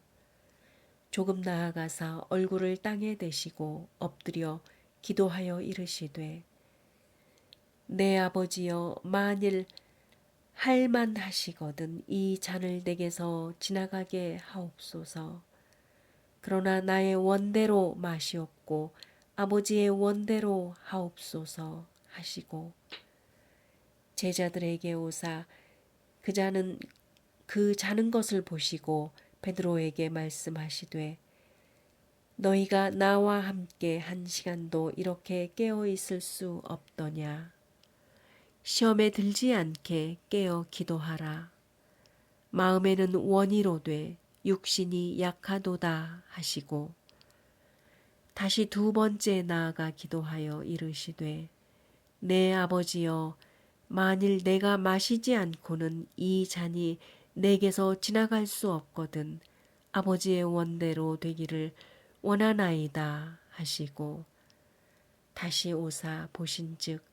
조금 나아가사 얼굴을 땅에 대시고 엎드려 기도하여 이르시되 내 아버지여 만일 할만하시거든 이 잔을 내게서 지나가게 하옵소서. 그러나 나의 원대로 마시옵고 아버지의 원대로 하옵소서 하시고 제자들에게 오사 그 자는 것을 보시고 베드로에게 말씀하시되 너희가 나와 함께 한 시간도 이렇게 깨어 있을 수 없더냐. 시험에 들지 않게 깨어 기도하라. 마음에는 원이로되 육신이 약하도다 하시고 다시 두 번째 나아가 기도하여 이르시되 내 아버지여 만일 내가 마시지 않고는 이 잔이 내게서 지나갈 수 없거든 아버지의 원대로 되기를 원하나이다 하시고 다시 오사 보신즉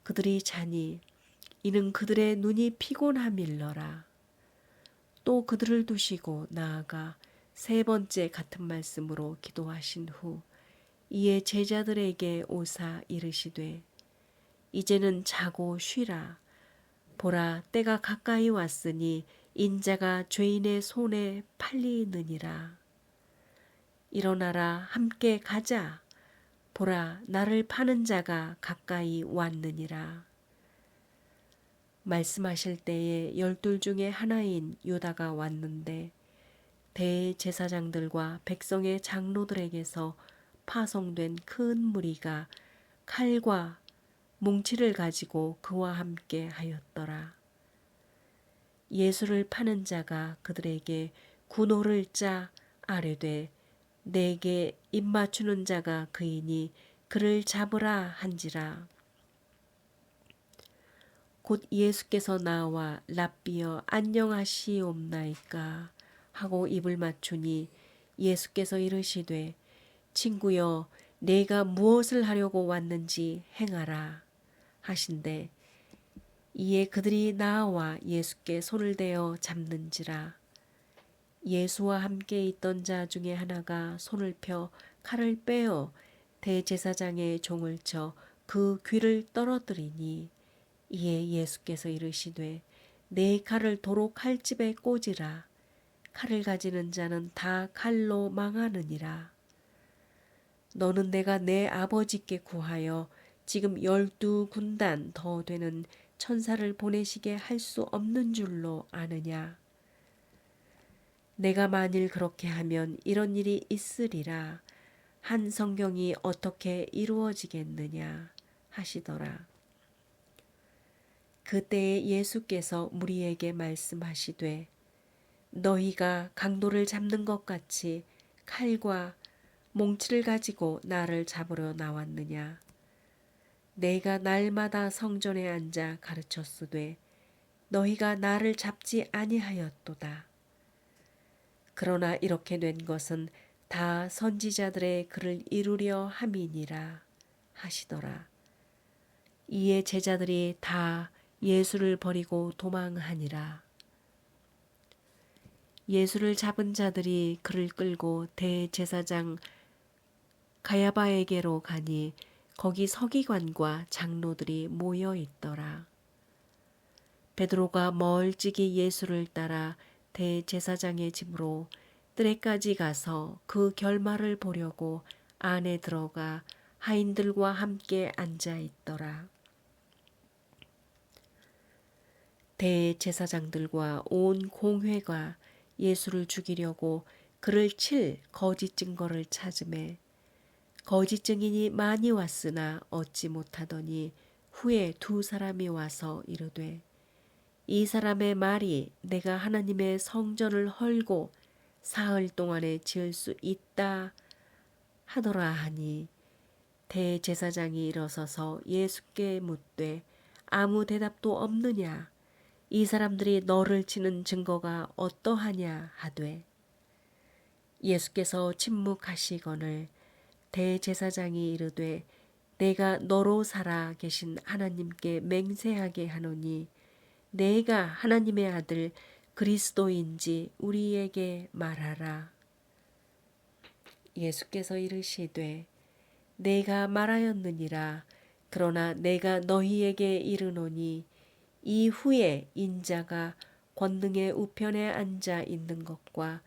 그들이 자니 이는 그들의 눈이 피곤함일러라. 또 그들을 두시고 나아가 세 번째 같은 말씀으로 기도하신 후 이에 제자들에게 오사 이르시되 이제는 자고 쉬라. 보라 때가 가까이 왔으니 인자가 죄인의 손에 팔리느니라. 일어나라 함께 가자. 보라 나를 파는 자가 가까이 왔느니라. 말씀하실 때에 12 중에 하나인 유다가 왔는데 대제사장들과 백성의 장로들에게서 파송된 큰 무리가 칼과 뭉치를 가지고 그와 함께 하였더라. 예수를 파는 자가 그들에게 군호를 짜 아뢰되 내게 입맞추는 자가 그이니 그를 잡으라 한지라. 곧 예수께서 나와 랍비여 안녕하시옵나이까 하고 입을 맞추니 예수께서 이르시되 친구여 내가 무엇을 하려고 왔는지 행하라 하신대 이에 그들이 나와 예수께 손을 대어 잡는지라. 예수와 함께 있던 자 중에 하나가 손을 펴 칼을 빼어 대제사장의 종을 쳐 그 귀를 떨어뜨리니 이에 예수께서 이르시되 내 칼을 도로 칼집에 꽂으라. 칼을 가지는 자는 다 칼로 망하느니라. 너는 내가 내 아버지께 구하여 지금 12 군단 더 되는 천사를 보내시게 할 수 없는 줄로 아느냐. 내가 만일 그렇게 하면 이런 일이 있으리라. 한 성경이 어떻게 이루어지겠느냐 하시더라. 그때에 예수께서 무리에게 말씀하시되 너희가 강도를 잡는 것 같이 칼과 몽치를 가지고 나를 잡으러 나왔느냐. 내가 날마다 성전에 앉아 가르쳤으되 너희가 나를 잡지 아니하였도다. 그러나 이렇게 된 것은 다 선지자들의 글을 이루려 함이니라 하시더라. 이에 제자들이 다 예수를 버리고 도망하니라. 예수를 잡은 자들이 그를 끌고 대제사장 가야바에게로 가니 거기 서기관과 장로들이 모여 있더라. 베드로가 멀찍이 예수를 따라 대제사장의 집으로 뜰에까지 가서 그 결말을 보려고 안에 들어가 하인들과 함께 앉아 있더라. 대제사장들과 온 공회가 예수를 죽이려고 그를 칠 거짓 증거를 찾으매 거짓 증인이 많이 왔으나 얻지 못하더니 후에 2 사람이 와서 이르되 이 사람의 말이 내가 하나님의 성전을 헐고 사흘 동안에 지을 수 있다 하더라 하니 대제사장이 일어서서 예수께 묻되 아무 대답도 없느냐. 이 사람들이 너를 치는 증거가 어떠하냐 하되 예수께서 침묵하시거늘 대제사장이 이르되 내가 너로 살아 계신 하나님께 맹세하게 하노니 내가 하나님의 아들 그리스도인지 우리에게 말하라. 예수께서 이르시되 내가 말하였느니라. 그러나 내가 너희에게 이르노니 이후에 인자가 권능의 우편에 앉아 있는 것과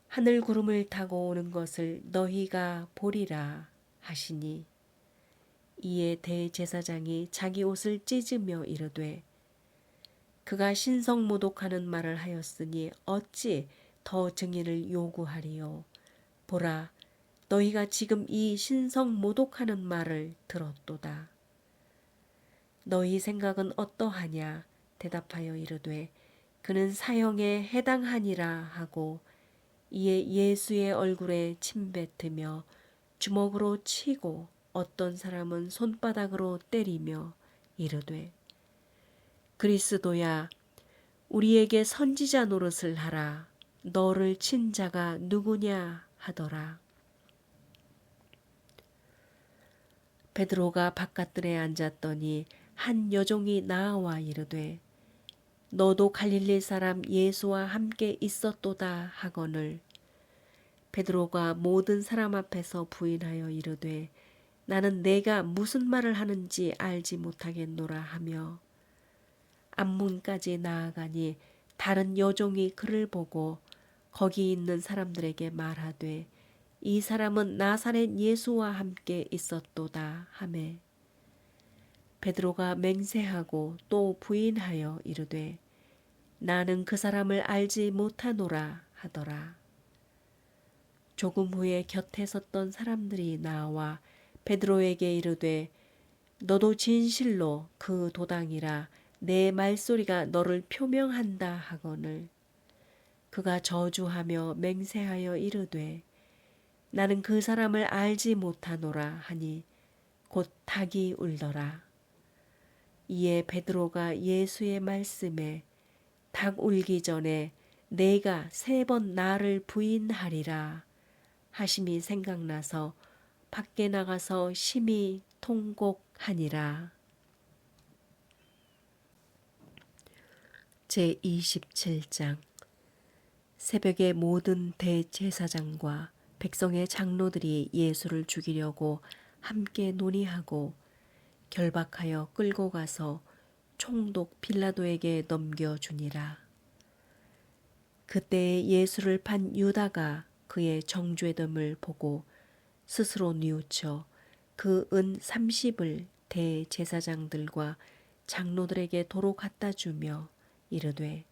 하늘 구름을 타고 오는 것을 너희가 보리라 하시니 이에 대제사장이 자기 옷을 찢으며 이르되 그가 신성모독하는 말을 하였으니 어찌 더 증인을 요구하리요. 보라, 너희가 지금 이 신성모독하는 말을 들었도다. 너희 생각은 어떠하냐? 대답하여 이르되 그는 사형에 해당하니라 하고 이에 예수의 얼굴에 침뱉으며 주먹으로 치고 어떤 사람은 손바닥으로 때리며 이르되 그리스도야 우리에게 선지자 노릇을 하라. 너를 친 자가 누구냐 하더라. 베드로가 바깥들에 앉았더니 한 여종이 나와 이르되 너도 갈릴리 사람 예수와 함께 있었도다 하거늘 베드로가 모든 사람 앞에서 부인하여 이르되 나는 내가 무슨 말을 하는지 알지 못하겠노라 하며 앞문까지 나아가니 다른 여종이 그를 보고 거기 있는 사람들에게 말하되 이 사람은 나사렛 예수와 함께 있었도다 하매 베드로가 맹세하고 또 부인하여 이르되 나는 그 사람을 알지 못하노라 하더라. 조금 후에 곁에 섰던 사람들이 나와 베드로에게 이르되 너도 진실로 그 도당이라 내 말소리가 너를 표명한다 하거늘 그가 저주하며 맹세하여 이르되 나는 그 사람을 알지 못하노라 하니 곧 닭이 울더라. 이에 베드로가 예수의 말씀에 닭 울기 전에 내가 3번 나를 부인하리라 하심이 생각나서 밖에 나가서 심히 통곡하니라. 제27장 새벽에 모든 대제사장과 백성의 장로들이 예수를 죽이려고 함께 논의하고 결박하여 끌고 가서 총독 빌라도에게 넘겨주니라. 그때에 예수를 판 유다가 그의 정죄됨을 보고 스스로 뉘우쳐 그 은 30을 대제사장들과 장로들에게 도로 갖다 주며 이르되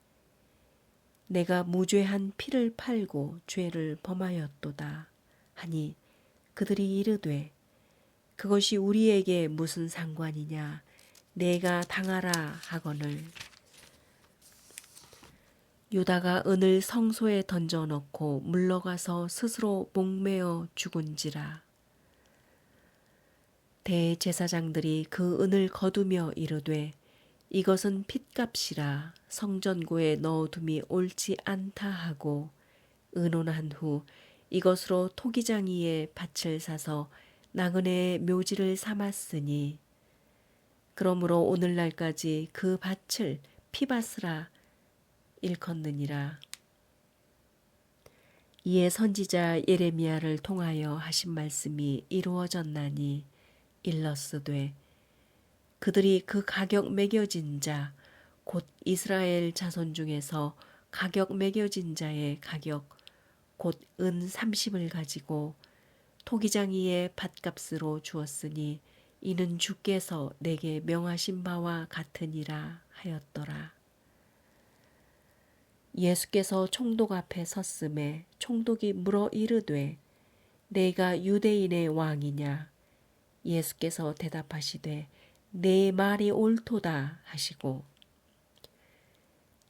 내가 무죄한 피를 팔고 죄를 범하였도다 하니 그들이 이르되 그것이 우리에게 무슨 상관이냐 내가 당하라 하거늘 유다가 은을 성소에 던져넣고 물러가서 스스로 목매어 죽은지라. 대제사장들이 그 은을 거두며 이르되 이것은 핏값이라 성전고에 넣어둠이 옳지 않다 하고 의논한 후 이것으로 토기장이의 밭을 사서 나그네의 묘지를 삼았으니 그러므로 오늘날까지 그 밭을 피밭이라 일컫느니라. 이에 선지자 예레미야를 통하여 하신 말씀이 이루어졌나니 일러스되 그들이 그 가격 매겨진 자 곧 이스라엘 자손 중에서 가격 매겨진 자의 가격 곧 은 30을 가지고 토기장이의 밭값으로 주었으니 이는 주께서 내게 명하신 바와 같으니라 하였더라. 예수께서 총독 앞에 섰음에 총독이 물어 이르되 내가 유대인의 왕이냐? 예수께서 대답하시되 내 말이 옳도다 하시고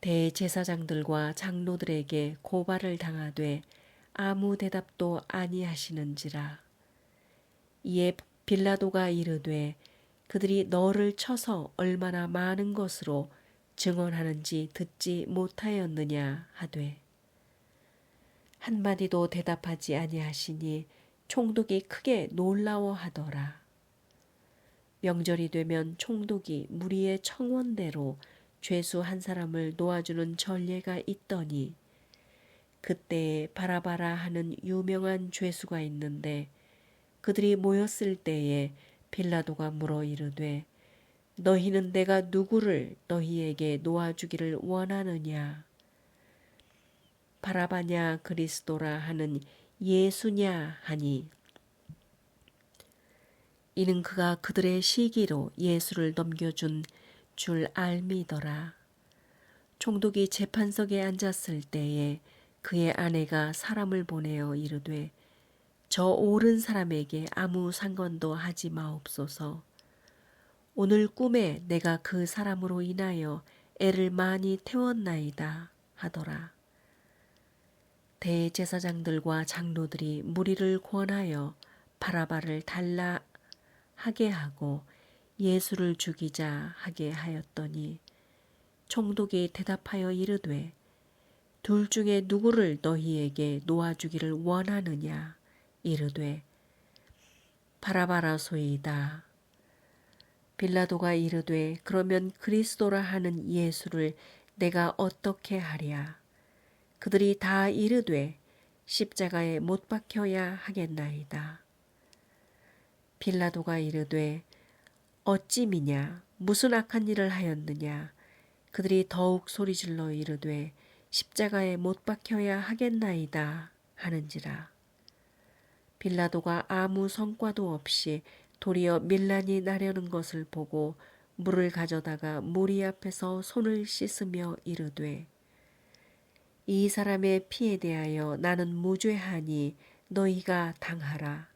대제사장들과 장로들에게 고발을 당하되 아무 대답도 아니하시는지라. 이에 빌라도가 이르되 그들이 너를 쳐서 얼마나 많은 것으로 증언하는지 듣지 못하였느냐 하되 한마디도 대답하지 아니하시니 총독이 크게 놀라워하더라. 명절이 되면 총독이 무리의 청원대로 죄수 한 사람을 놓아주는 전례가 있더니 그때에 바라바라 하는 유명한 죄수가 있는데 그들이 모였을 때에 빌라도가 물어 이르되 너희는 내가 누구를 너희에게 놓아주기를 원하느냐? 바라바냐 그리스도라 하는 예수냐 하니 이는 그가 그들의 시기로 예수를 넘겨준 줄 알미더라. 총독이 재판석에 앉았을 때에 그의 아내가 사람을 보내어 이르되 저 옳은 사람에게 아무 상관도 하지 마옵소서. 오늘 꿈에 내가 그 사람으로 인하여 애를 많이 태웠나이다 하더라. 대제사장들과 장로들이 무리를 권하여 바라바를 달라 하게 하고 예수를 죽이자 하게 하였더니 총독이 대답하여 이르되 둘 중에 누구를 너희에게 놓아주기를 원하느냐? 이르되 바라바라소이다. 빌라도가 이르되 그러면 그리스도라 하는 예수를 내가 어떻게 하랴? 그들이 다 이르되 십자가에 못 박혀야 하겠나이다. 빌라도가 이르되 어찌미냐 무슨 악한 일을 하였느냐? 그들이 더욱 소리질러 이르되 십자가에 못 박혀야 하겠나이다 하는지라. 빌라도가 아무 성과도 없이 도리어 밀란이 나려는 것을 보고 물을 가져다가 무리 앞에서 손을 씻으며 이르되 이 사람의 피에 대하여 나는 무죄하니 너희가 당하라.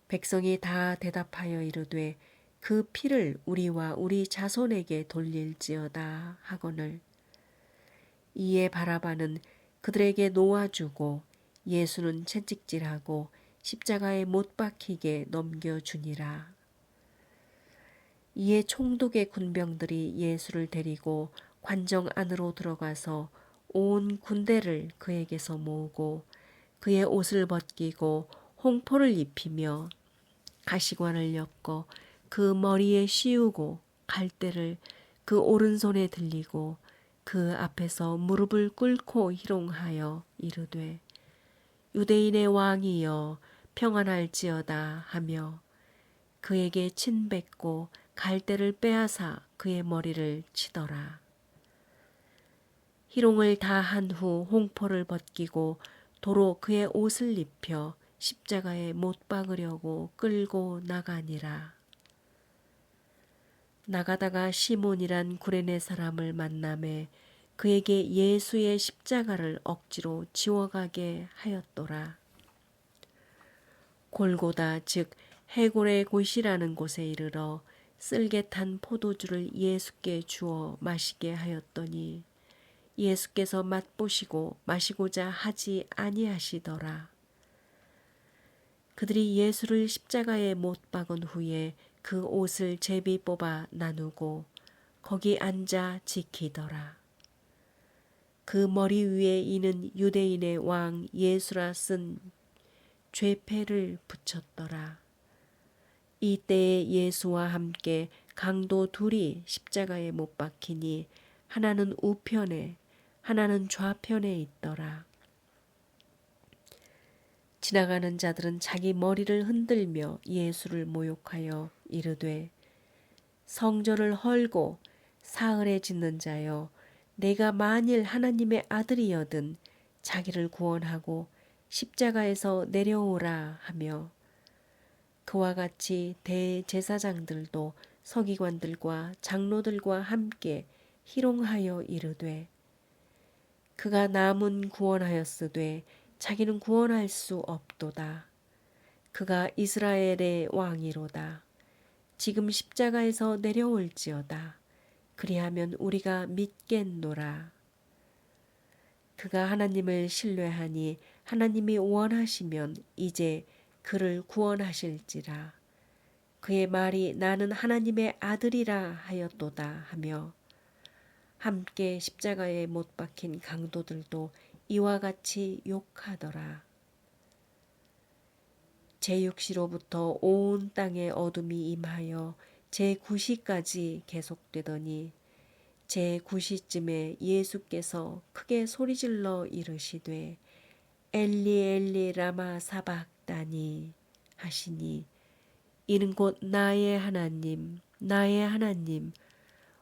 백성이 다 대답하여 이르되 그 피를 우리와 우리 자손에게 돌릴지어다 하거늘. 이에 바라바는 그들에게 놓아주고 예수는 채찍질하고 십자가에 못 박히게 넘겨주니라. 이에 총독의 군병들이 예수를 데리고 관정 안으로 들어가서 온 군대를 그에게서 모으고 그의 옷을 벗기고 홍포를 입히며 가시관을 엮어 그 머리에 씌우고 갈대를 그 오른손에 들리고 그 앞에서 무릎을 꿇고 희롱하여 이르되 유대인의 왕이여 평안할지어다 하며 그에게 침뱉고 갈대를 빼앗아 그의 머리를 치더라. 희롱을 다 한 후 홍포를 벗기고 도로 그의 옷을 입혀 십자가에 못 박으려고 끌고 나가니라. 나가다가 시몬이란 구레네 사람을 만나매 그에게 예수의 십자가를 억지로 지워가게 하였더라. 골고다 즉 해골의 곳이라는 곳에 이르러 쓸개 탄 포도주를 예수께 주어 마시게 하였더니 예수께서 맛보시고 마시고자 하지 아니하시더라. 그들이 예수를 십자가에 못 박은 후에 그 옷을 제비 뽑아 나누고 거기 앉아 지키더라. 그 머리 위에 이는 유대인의 왕 예수라 쓴 죄패를 붙였더라. 이때에 예수와 함께 강도 둘이 십자가에 못 박히니 하나는 우편에 하나는 좌편에 있더라. 지나가는 자들은 자기 머리를 흔들며 예수를 모욕하여 이르되 성전을 헐고 사흘에 짓는 자여 내가 만일 하나님의 아들이여든 자기를 구원하고 십자가에서 내려오라 하며 그와 같이 대제사장들도 서기관들과 장로들과 함께 희롱하여 이르되 그가 남은 구원하였으되 자기는 구원할 수 없도다. 그가 이스라엘의 왕이로다. 지금 십자가에서 내려올지어다. 그리하면 우리가 믿겠노라. 그가 하나님을 신뢰하니 하나님이 원하시면 이제 그를 구원하실지라. 그의 말이 나는 하나님의 아들이라 하였도다 하며 함께 십자가에 못 박힌 강도들도 이와 같이 욕하더라. 제6시로부터 온 땅에 어둠이 임하여 제9시까지 계속되더니 제9시쯤에 예수께서 크게 소리질러 이르시되 엘리 엘리 라마 사박다니 하시니 이는 곧 나의 하나님 나의 하나님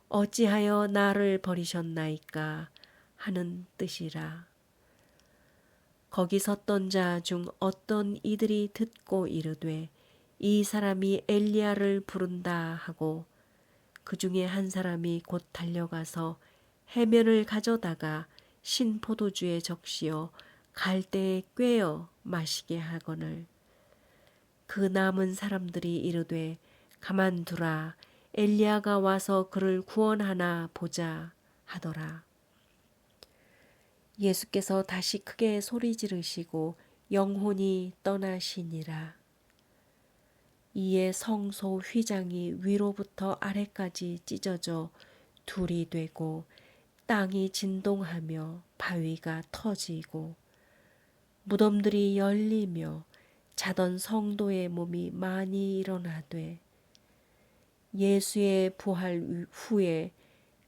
어찌하여 나를 버리셨나이까 하는 뜻이라. 거기 섰던 자 중 어떤 이들이 듣고 이르되 이 사람이 엘리야를 부른다 하고 그 중에 한 사람이 곧 달려가서 해면을 가져다가 신포도주에 적시어 갈대에 꿰어 마시게 하거늘 그 남은 사람들이 이르되 가만두라 엘리야가 와서 그를 구원하나 보자 하더라. 예수께서 다시 크게 소리 지르시고 영혼이 떠나시니라. 이에 성소 휘장이 위로부터 아래까지 찢어져 둘이 되고 땅이 진동하며 바위가 터지고 무덤들이 열리며 자던 성도의 몸이 많이 일어나되 예수의 부활 후에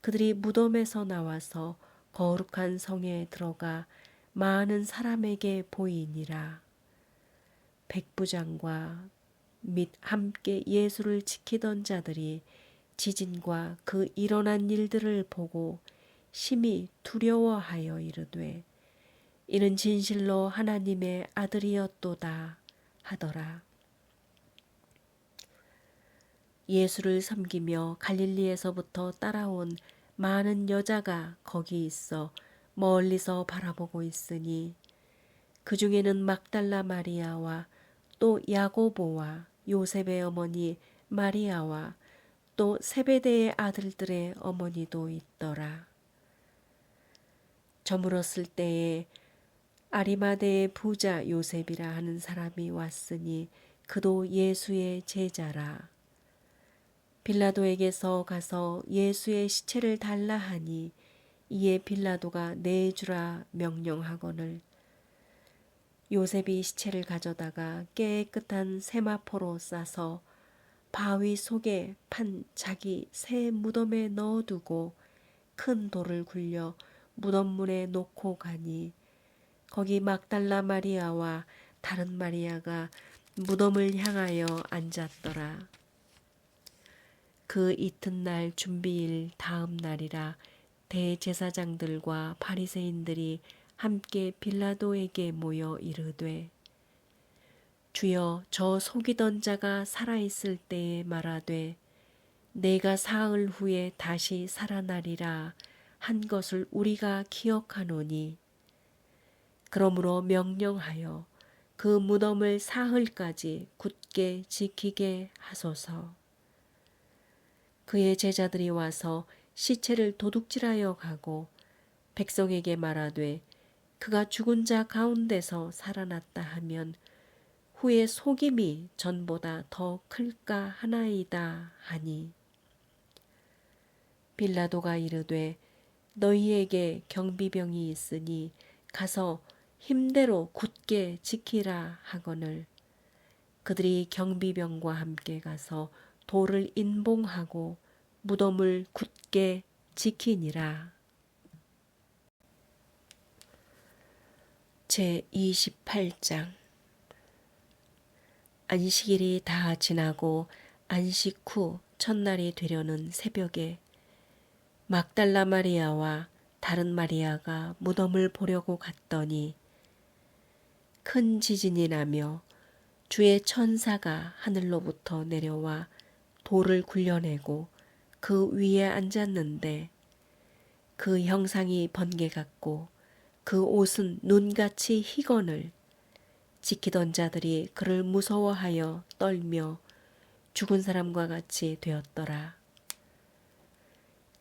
그들이 무덤에서 나와서 거룩한 성에 들어가 많은 사람에게 보이니라. 백부장과 및 함께 예수를 지키던 자들이 지진과 그 일어난 일들을 보고 심히 두려워하여 이르되 이는 진실로 하나님의 아들이었도다 하더라. 예수를 섬기며 갈릴리에서부터 따라온 많은 여자가 거기 있어 멀리서 바라보고 있으니 그 중에는 막달라 마리아와 또 야고보와 요셉의 어머니 마리아와 또 세베대의 아들들의 어머니도 있더라. 저물었을 때에 아리마대의 부자 요셉이라 하는 사람이 왔으니 그도 예수의 제자라. 빌라도에게서 가서 예수의 시체를 달라 하니 이에 빌라도가 내주라 명령하거늘 요셉이 시체를 가져다가 깨끗한 세마포로 싸서 바위 속에 판 자기 새 무덤에 넣어두고 큰 돌을 굴려 무덤 문에 놓고 가니 거기 막달라 마리아와 다른 마리아가 무덤을 향하여 앉았더라. 그 이튿날 준비일 다음 날이라 대제사장들과 바리새인들이 함께 빌라도에게 모여 이르되 주여 저 속이던 자가 살아있을 때에 말하되 내가 사흘 후에 다시 살아나리라 한 것을 우리가 기억하노니 그러므로 명령하여 그 무덤을 사흘까지 굳게 지키게 하소서. 그의 제자들이 와서 시체를 도둑질하여 가고 백성에게 말하되 그가 죽은 자 가운데서 살아났다 하면 후에 속임이 전보다 더 클까 하나이다 하니 빌라도가 이르되 너희에게 경비병이 있으니 가서 힘대로 굳게 지키라 하거늘 그들이 경비병과 함께 가서 돌을 인봉하고 무덤을 굳게 지키니라. 제28장 안식일이 다 지나고 안식 후 첫날이 되려는 새벽에 막달라 마리아와 다른 마리아가 무덤을 보려고 갔더니 큰 지진이 나며 주의 천사가 하늘로부터 내려와 돌을 굴려내고 그 위에 앉았는데 그 형상이 번개 같고 그 옷은 눈같이 희거늘 지키던 자들이 그를 무서워하여 떨며 죽은 사람과 같이 되었더라.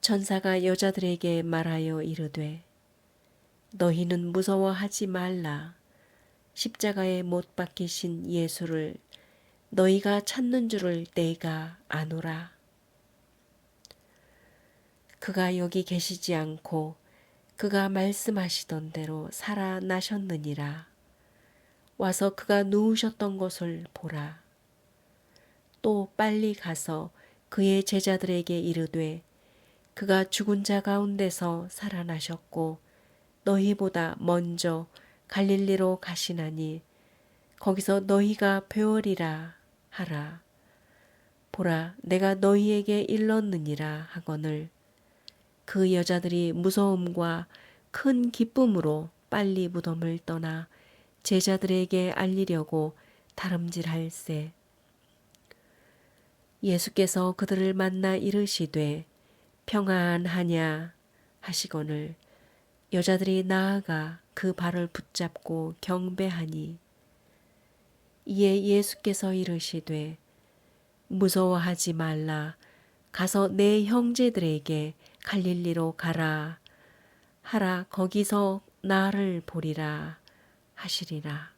천사가 여자들에게 말하여 이르되 너희는 무서워하지 말라. 십자가에 못 박히신 예수를 너희가 찾는 줄을 내가 아노라. 그가 여기 계시지 않고 그가 말씀하시던 대로 살아나셨느니라. 와서 그가 누우셨던 것을 보라. 또 빨리 가서 그의 제자들에게 이르되 그가 죽은 자 가운데서 살아나셨고 너희보다 먼저 갈릴리로 가시나니 거기서 너희가 배우리라 하라. 보라, 내가 너희에게 일렀느니라 하거늘 그 여자들이 무서움과 큰 기쁨으로 빨리 무덤을 떠나 제자들에게 알리려고 다름질할세. 예수께서 그들을 만나 이르시되 평안하냐 하시거늘 여자들이 나아가 그 발을 붙잡고 경배하니 이에 예수께서 이르시되 무서워하지 말라. 가서 내 형제들에게 갈릴리로 가라 하라. 거기서 나를 보리라 하시리라.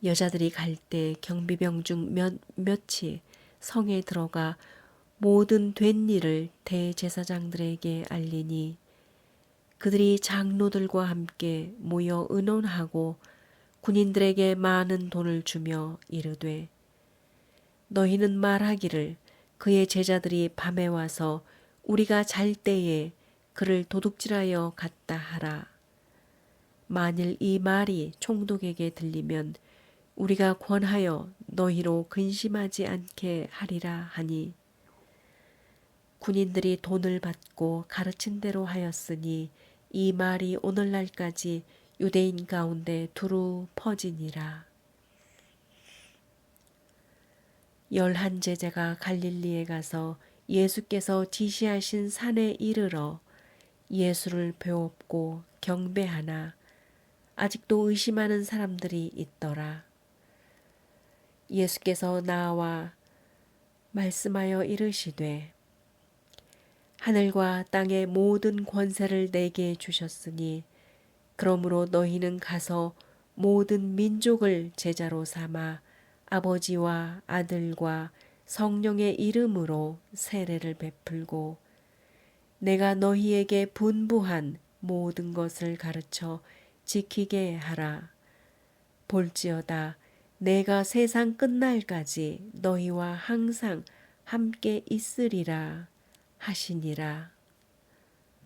여자들이 갈 때 경비병 중 몇이 성에 들어가 모든 된 일을 대제사장들에게 알리니 그들이 장로들과 함께 모여 의논하고 군인들에게 많은 돈을 주며 이르되 너희는 말하기를 그의 제자들이 밤에 와서 우리가 잘 때에 그를 도둑질하여 갔다 하라. 만일 이 말이 총독에게 들리면 우리가 권하여 너희로 근심하지 않게 하리라 하니 군인들이 돈을 받고 가르친 대로 하였으니 이 말이 오늘날까지 유대인 가운데 두루 퍼지니라. 11 제자가 갈릴리에 가서 예수께서 지시하신 산에 이르러 예수를 배웁고 경배하나 아직도 의심하는 사람들이 있더라. 예수께서 나와 말씀하여 이르시되 하늘과 땅의 모든 권세를 내게 주셨으니 그러므로 너희는 가서 모든 민족을 제자로 삼아 아버지와 아들과 성령의 이름으로 세례를 베풀고 내가 너희에게 분부한 모든 것을 가르쳐 지키게 하라. 볼지어다 내가 세상 끝날까지 너희와 항상 함께 있으리라 하시니라.